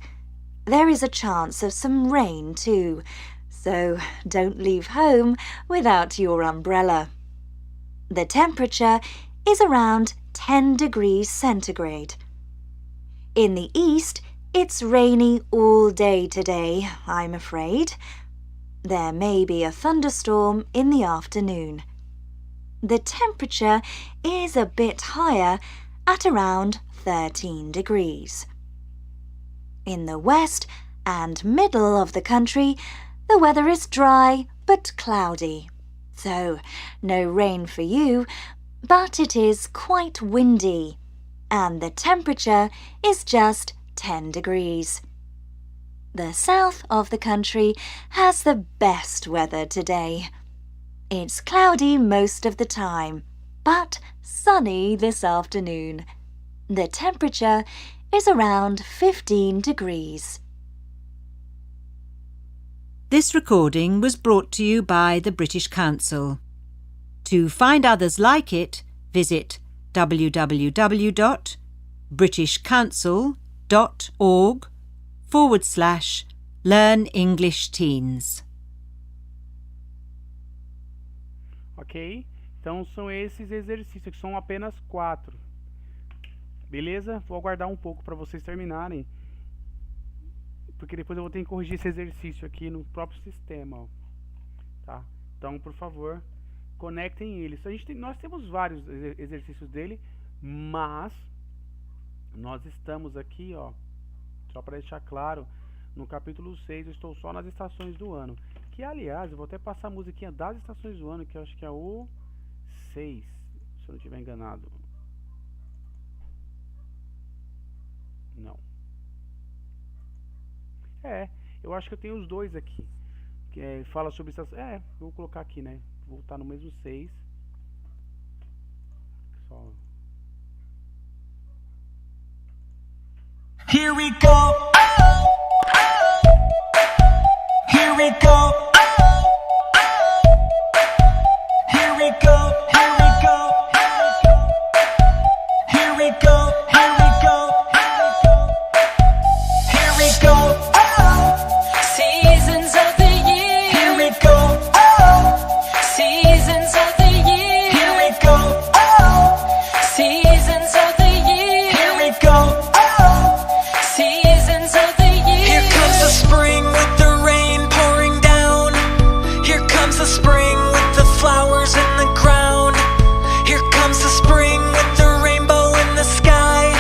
There is a chance of some rain too, so don't leave home without your umbrella. The temperature is around 10 degrees centigrade. In the east, it's rainy all day today, I'm afraid. There may be a thunderstorm in the afternoon. The temperature is a bit higher at around 13 degrees. In the west and middle of the country, the weather is dry but cloudy. So, no rain for you, but it is quite windy, and the temperature is just 10 degrees. The south of the country has the best weather today. It's cloudy most of the time, but sunny this afternoon. The temperature is around 15 degrees. This recording was brought to you by the British Council. To find others like it, visit www.britishcouncil.org/Learn English Teens. Ok? Então são esses exercícios, que são apenas 4. Beleza? Vou aguardar um pouco para vocês terminarem, porque depois eu vou ter que corrigir esse exercício aqui no próprio sistema, ó. Tá? Então, por favor, conectem eles. Nós temos vários exercícios dele, mas nós estamos aqui, ó, só para deixar claro, no capítulo 6, eu estou só nas estações do ano. Que, aliás, eu vou até passar a musiquinha das estações do ano, que eu acho que é o 6, se eu não estiver enganado. Não. Eu acho que eu tenho os dois aqui. Que fala sobre estações. Vou colocar aqui, né? Vou voltar no mesmo 6. Só. Here we go. Here we go. Here we go. Here we go. Here we go. Here we go. Here we go. Seasons of the year. Here we go. Seasons of the year. Here we go. Seasons of the year. Here we go. Seasons of the year. Here comes the spring with the rain pouring down. Here comes the spring with the flowers in the ground. Here comes the spring with the rainbow in the sky.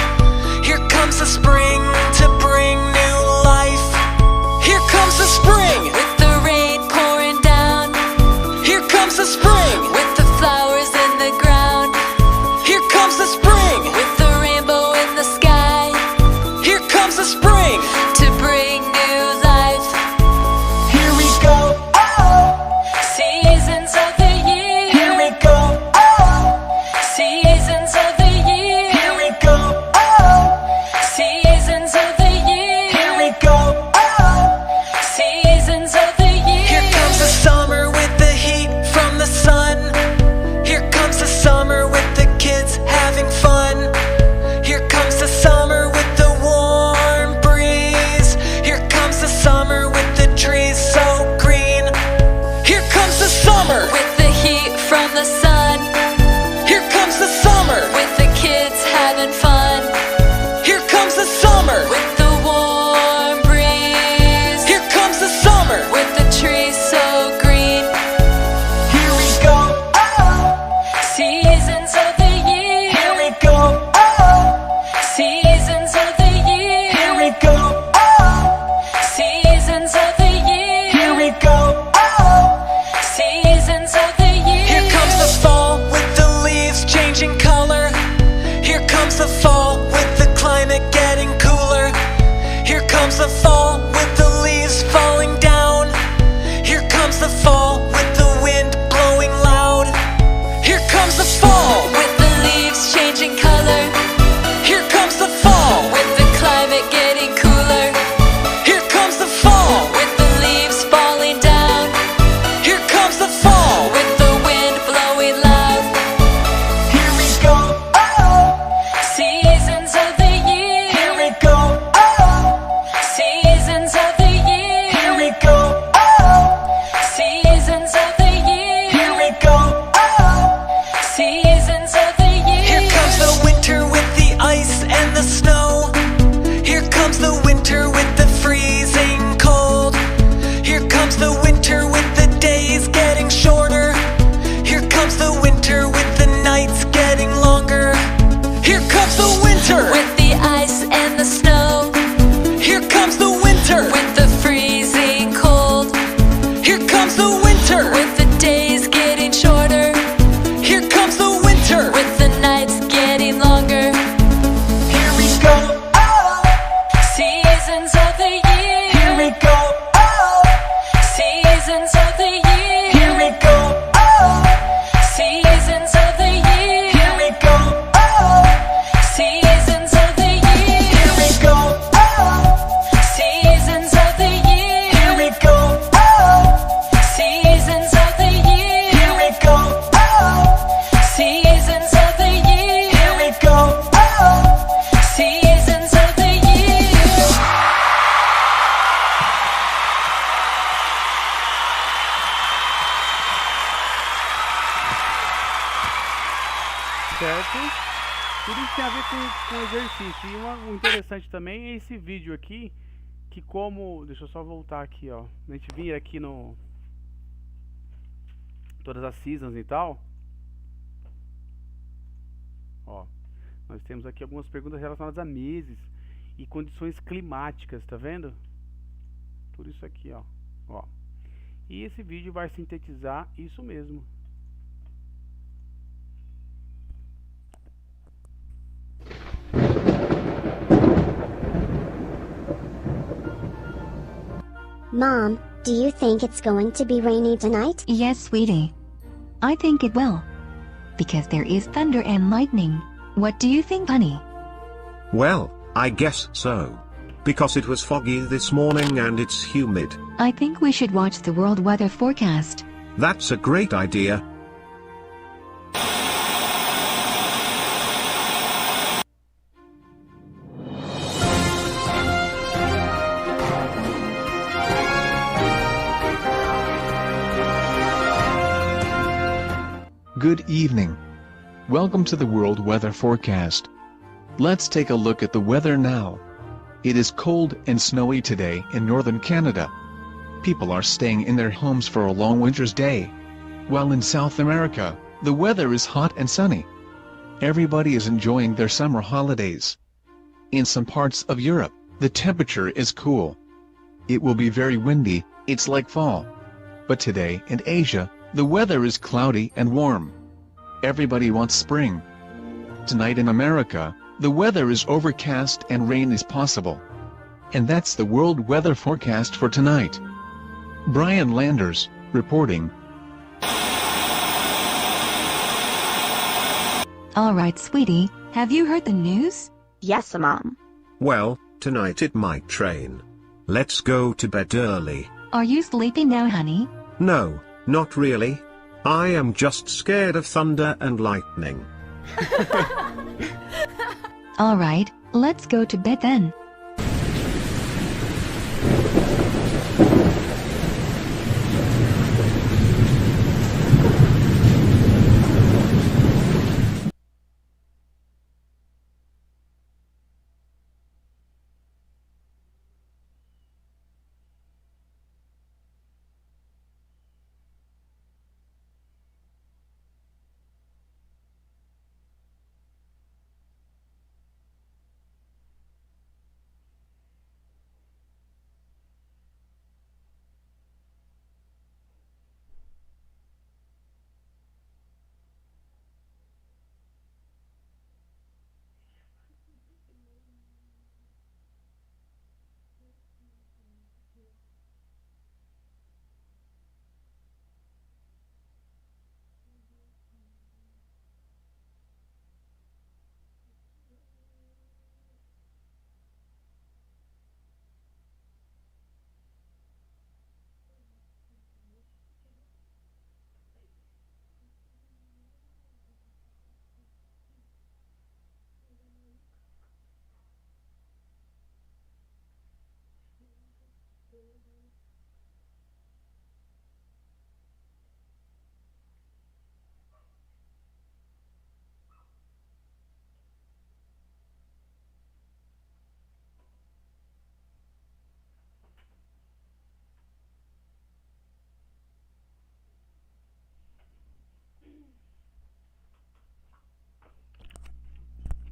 Here comes the spring to bring new life. Here comes the spring with the rain pouring down. Here comes the spring with the flowers in the ground. Here comes the spring with the rainbow in the sky. Here comes the spring to bring new life. Here we go. Seasons of the year. Here we go. Seasons of the year. Here we go. Seasons of the year. Here we go. Seasons of the year. Here comes the summer with the heat from the sun. Here comes the summer with the kids having fun. Here comes the summer with the warm breeze. Here comes the summer with the trees so green. Here comes the summer with the heat from the sun. Here comes the summer with the kids having fun. Here comes the summer with the warm breeze. Here comes the summer with the trees so green. Here we go. Seasons of the year. Here we go. Seasons of the year. Here we go. Seasons of the year. Here we go. Seasons of the year. Here comes the fall with the leaves changing color. Here comes the fall with the climate getting cooler. Here comes the fall with the leaves falling down. Here comes the fall with the wind blowing loud. Here comes the fall with the leaves changing color. Here comes the fall with the climate getting cooler. seasons of the year. Here comes the winter with the ice and the snow. Here comes the winter with the freezing cold. Here comes the winter with the days getting shorter. Here comes the winter with the nights getting longer. Here comes the winter with the ice and the snow. Here comes the winter with the freezing cold. Here comes the winter with the days getting shorter. Here comes the winter with the nights getting longer. Here we go, oh, seasons of the year. Here we go, oh, seasons of the year. Here we go, oh, seasons of the year. Here we go, oh, seasons of the year. Here we go, oh, seasons of the year. Here we go, oh, seasons of the year. Here we go, oh, seasons of the year. Here we go, oh, seasons of the year. Certo? Tudo isso tem a ver com exercício. E o interessante também é esse vídeo aqui, que como... Deixa eu só voltar aqui, ó. A gente vir aqui no... Todas as seasons e tal. Ó, nós temos aqui algumas perguntas relacionadas a meses e condições climáticas, tá vendo? Tudo isso aqui, ó. E esse vídeo vai sintetizar isso mesmo. Mom, do you think it's going to be rainy tonight? Yes, sweetie. I think it will. Because there is thunder and lightning. What do you think, honey? Well, I guess so. Because it was foggy this morning and it's humid. I think we should watch the world weather forecast. That's a great idea. Good evening. Welcome to the World Weather Forecast. Let's take a look at the weather now. It is cold and snowy today in northern Canada. People are staying in their homes for a long winter's day. While in South America, the weather is hot and sunny. Everybody is enjoying their summer holidays. In some parts of Europe, the temperature is cool. It will be very windy, it's like fall. But today in Asia, the weather is cloudy and warm. Everybody wants spring. Tonight in America, the weather is overcast and rain is possible. And that's the world weather forecast for tonight. Brian Landers, reporting. Alright, sweetie, have you heard the news? Yes, Mom. Well, tonight it might rain. Let's go to bed early. Are you sleeping now, honey? No, not really. I am just scared of thunder and lightning. Alright, let's go to bed then.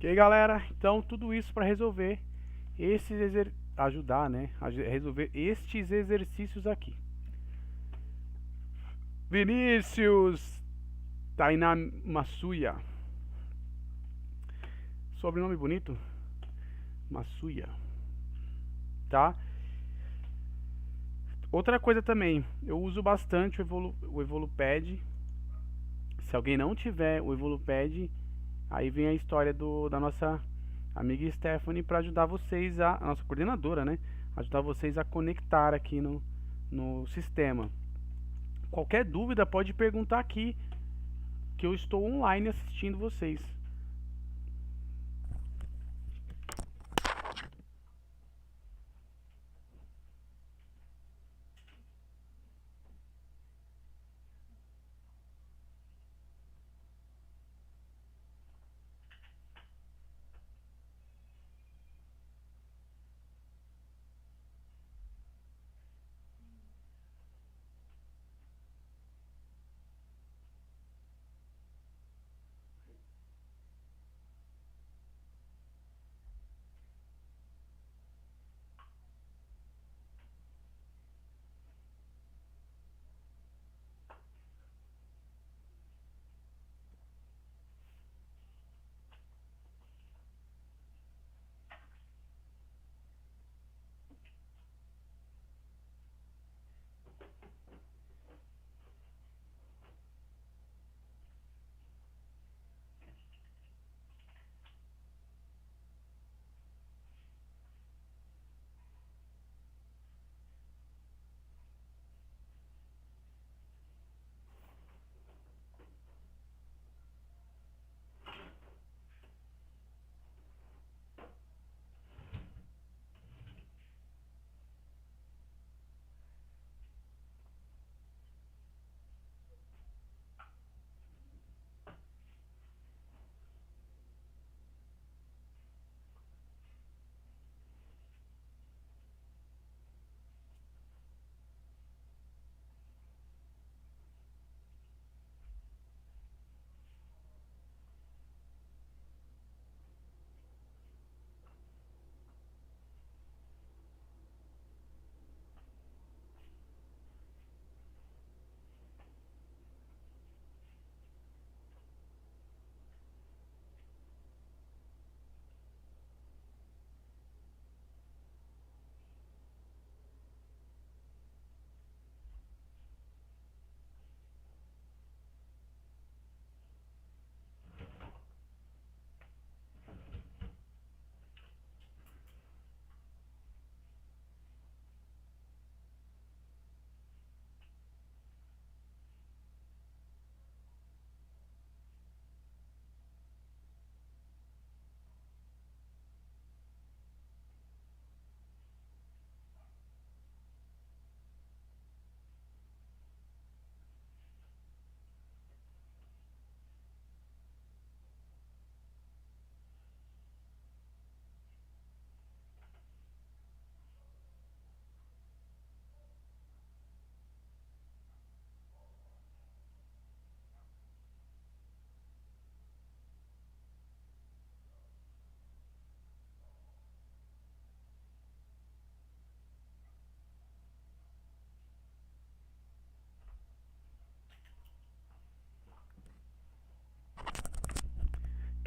Ok, galera? Então, tudo isso para resolver ajudar, né? A resolver estes exercícios aqui. Vinícius Tainá Massuya. Sobrenome bonito? Massuya. Tá? Outra coisa também, eu uso bastante o Evolupad. Se alguém não tiver o Evolupad, aí vem a história da nossa amiga Stephanie para ajudar vocês, a nossa coordenadora, né? Ajudar vocês a conectar aqui no sistema. Qualquer dúvida pode perguntar aqui, que eu estou online assistindo vocês.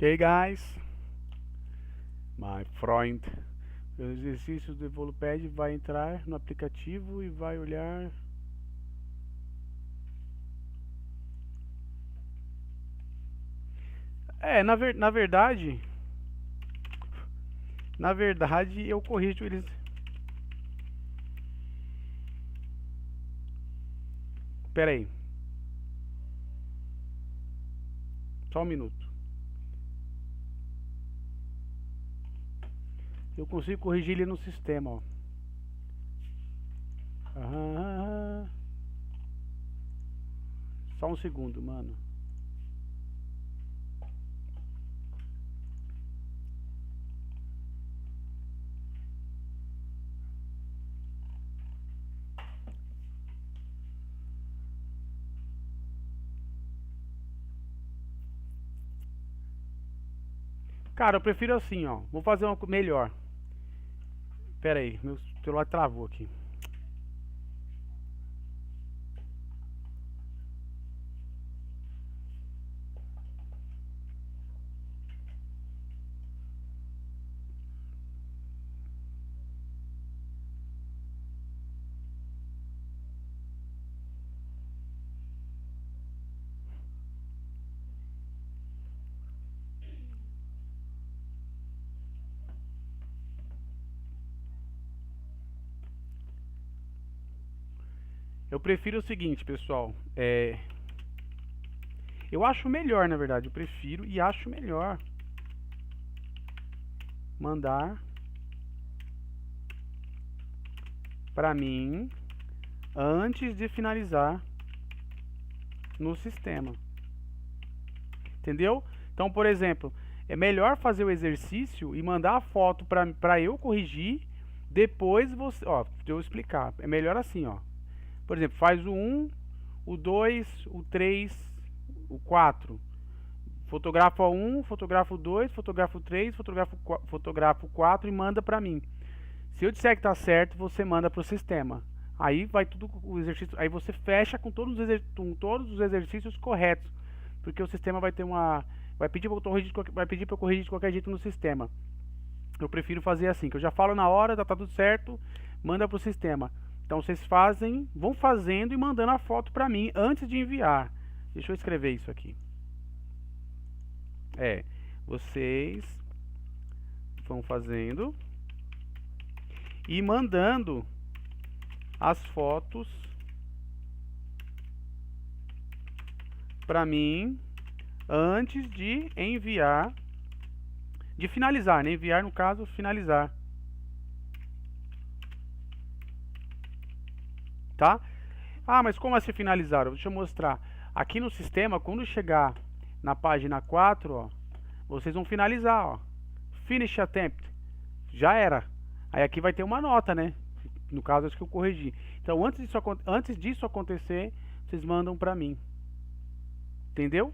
Ok, guys, my friend, o exercício do Evolupad vai entrar no aplicativo e vai olhar. Na verdade eu corrijo eles. Pera aí, só um minuto. Eu consigo corrigir ele no sistema, ó. Só um segundo, mano. Cara, eu prefiro assim, ó. Vou fazer uma melhor. Pera aí, meu celular travou aqui. Eu prefiro o seguinte, pessoal. Eu acho melhor, na verdade. Eu prefiro e acho melhor mandar para mim antes de finalizar no sistema. Entendeu? Então, por exemplo, é melhor fazer o exercício e mandar a foto para eu corrigir. Depois você, ó, deixa eu explicar. É melhor assim, ó. Por exemplo, faz o 1, o 2, o 3, o 4. Fotografa 1, fotografa o 2, fotografa o 3, fotografa o 4 e manda para mim. Se eu disser que tá certo, você manda pro sistema. Aí vai tudo o exercício, aí você fecha com todos os exercícios corretos, porque o sistema vai ter vai pedir para eu corrigir de qualquer jeito no sistema. Eu prefiro fazer assim, que eu já falo na hora, tá tudo certo, manda pro sistema. Então vocês vão fazendo e mandando a foto para mim antes de enviar. Deixa eu escrever isso aqui. Vocês vão fazendo e mandando as fotos para mim antes de enviar, de finalizar, né? Enviar no caso, finalizar. Tá? Ah, mas como assim finalizar? Deixa eu mostrar. Aqui no sistema, quando chegar na página 4, ó, vocês vão finalizar, ó. Finish attempt. Já era. Aí aqui vai ter uma nota, né? No caso, acho que eu corrigi. Então, antes disso acontecer, vocês mandam pra mim. Entendeu?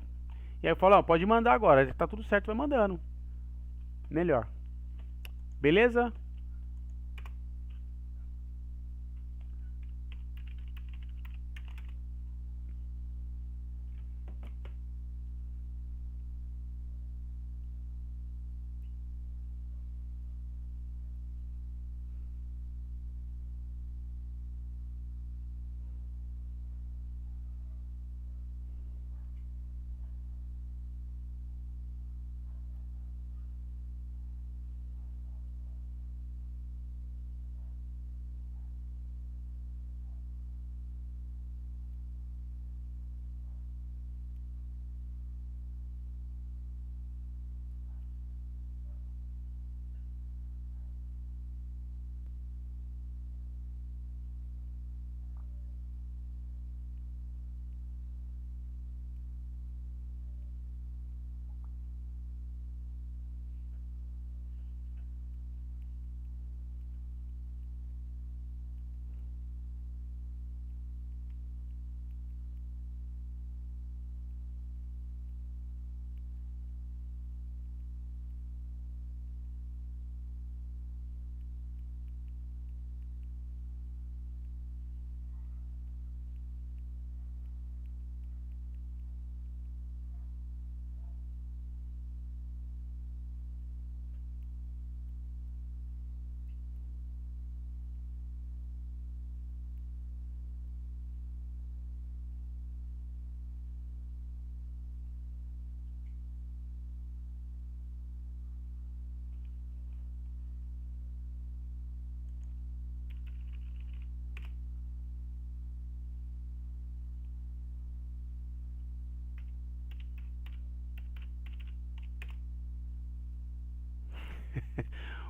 E aí eu falo, ó, pode mandar agora. Tá tudo certo, vai mandando. Melhor. Beleza?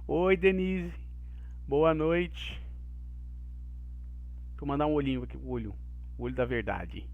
Oi, Denise. Boa noite. Deixa eu mandar um olhinho aqui, o olho da verdade.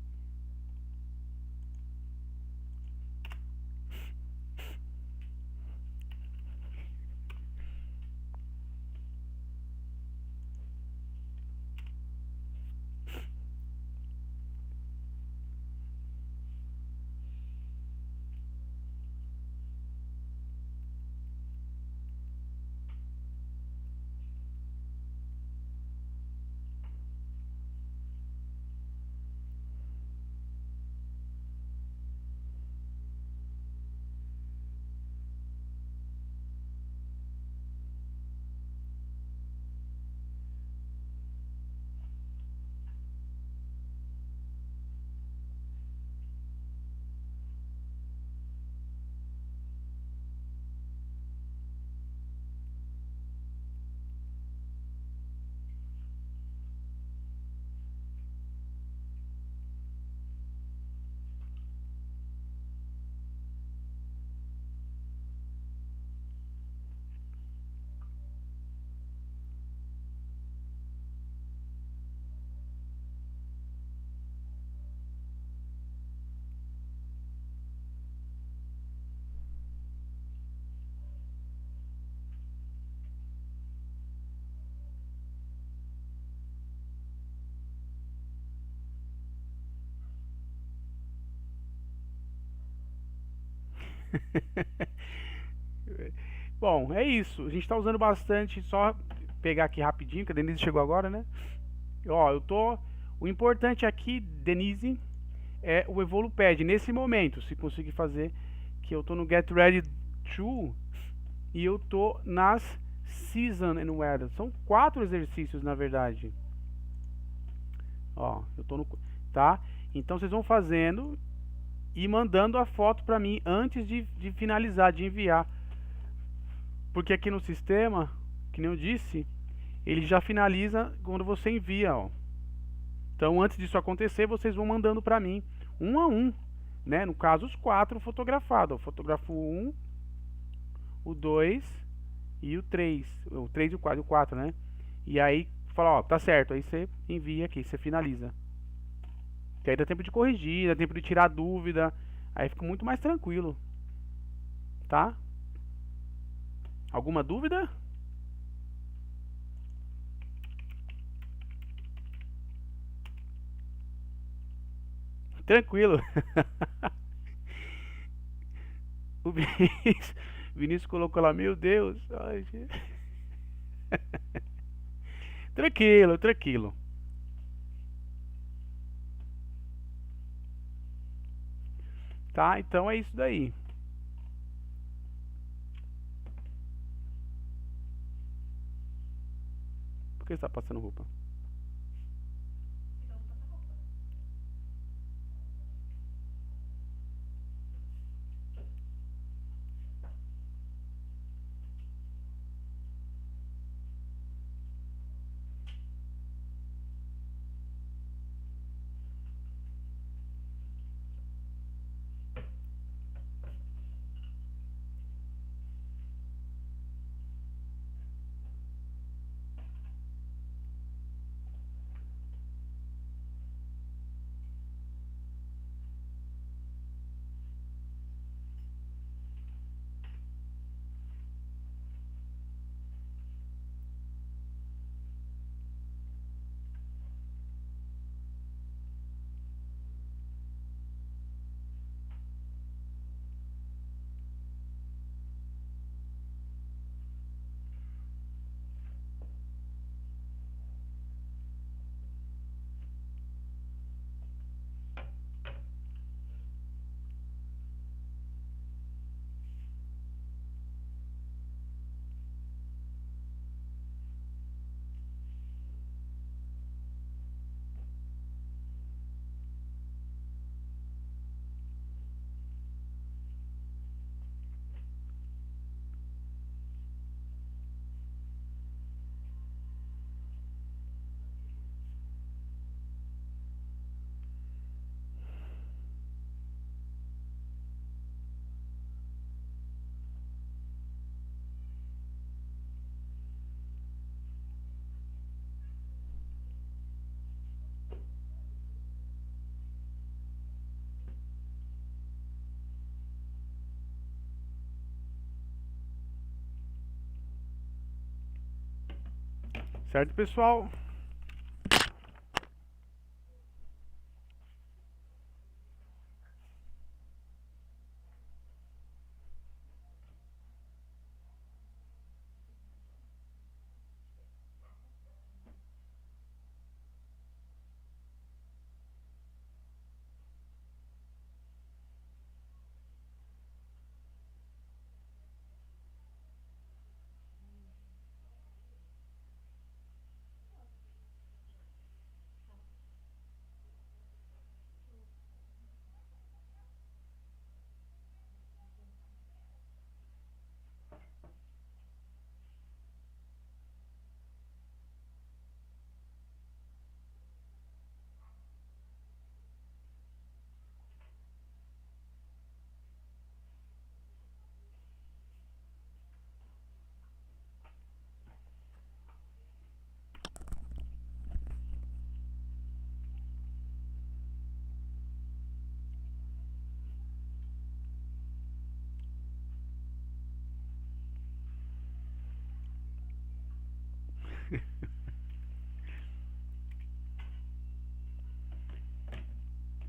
Bom, é isso. A gente tá usando bastante. Só pegar aqui rapidinho, que a Denise chegou agora, né? Ó, eu tô. O importante aqui, Denise, é o Evolupad. Nesse momento, se conseguir fazer, que eu tô no Get Ready to e eu tô nas Season and Weather. São 4 exercícios, na verdade. Ó, eu tô no. Tá? Então vocês vão fazendo e mandando a foto pra mim antes de finalizar, de enviar. Porque aqui no sistema, que nem eu disse, ele já finaliza quando você envia, ó. Então, antes disso acontecer, vocês vão mandando pra mim, um a um, né? No caso, os 4 fotografados. Eu fotografo o 1, o 2 e o 3. O 3 e o 4, né? E aí, fala, ó, tá certo. Aí você envia aqui, você finaliza. Que aí dá tempo de corrigir, dá tempo de tirar dúvida. Aí fica muito mais tranquilo. Tá? Alguma dúvida? Tranquilo. O Vinícius colocou lá, meu Deus. Ai, tranquilo, tranquilo. Tá? Então é isso daí. Por que você tá passando roupa? Certo, pessoal?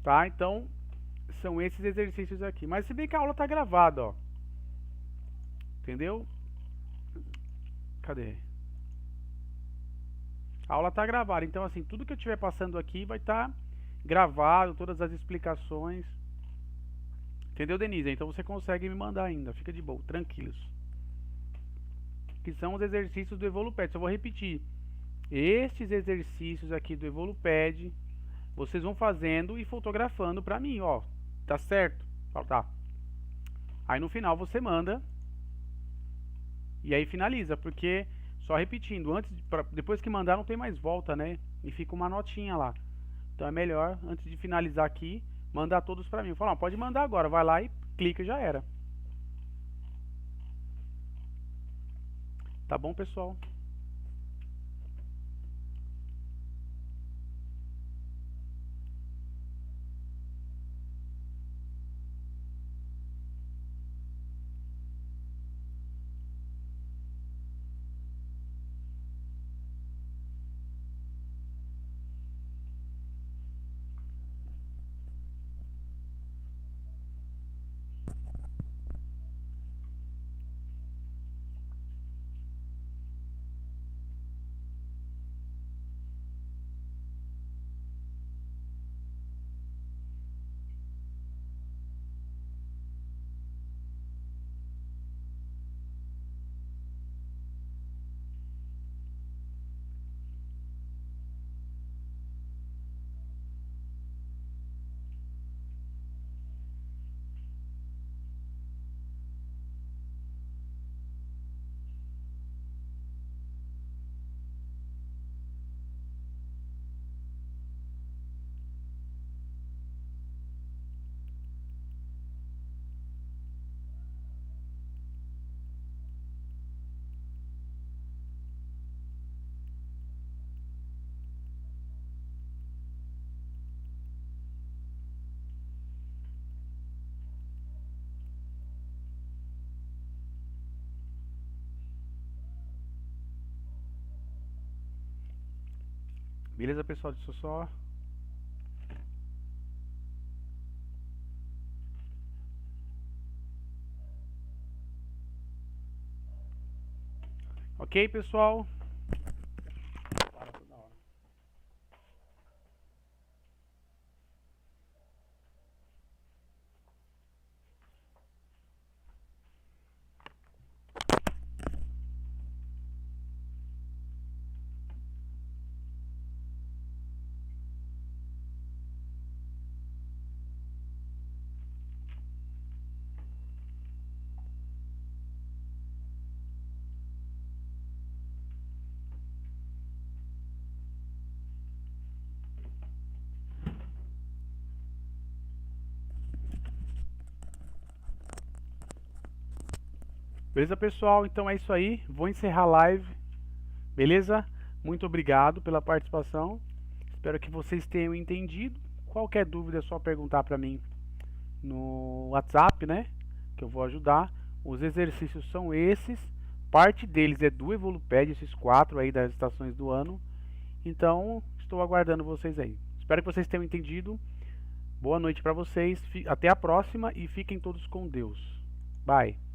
Tá, então, são esses exercícios aqui. Mas se bem que a aula tá gravada, ó. Entendeu? Cadê? A aula tá gravada, então assim, tudo que eu estiver passando aqui vai estar gravado, todas as explicações. Entendeu, Denise? Então você consegue me mandar ainda, fica de boa, tranquilos. Que são os exercícios do Evoluped. Só vou repetir. Estes exercícios aqui do Evoluped, vocês vão fazendo e fotografando pra mim, ó. Tá certo? Tá. Aí no final você manda e aí finaliza, porque só repetindo, depois que mandar não tem mais volta, né? E fica uma notinha lá. Então é melhor, antes de finalizar aqui, mandar todos pra mim. Eu falo, pode mandar agora, vai lá e clica, já era. Tá bom, pessoal? Beleza, pessoal? Deixa eu só... Ok, pessoal? Beleza, pessoal? Então é isso aí. Vou encerrar a live. Beleza? Muito obrigado pela participação. Espero que vocês tenham entendido. Qualquer dúvida é só perguntar para mim no WhatsApp, né? Que eu vou ajudar. Os exercícios são esses. Parte deles é do Evoluped, esses 4 aí das estações do ano. Então, estou aguardando vocês aí. Espero que vocês tenham entendido. Boa noite para vocês. Até a próxima e fiquem todos com Deus. Bye.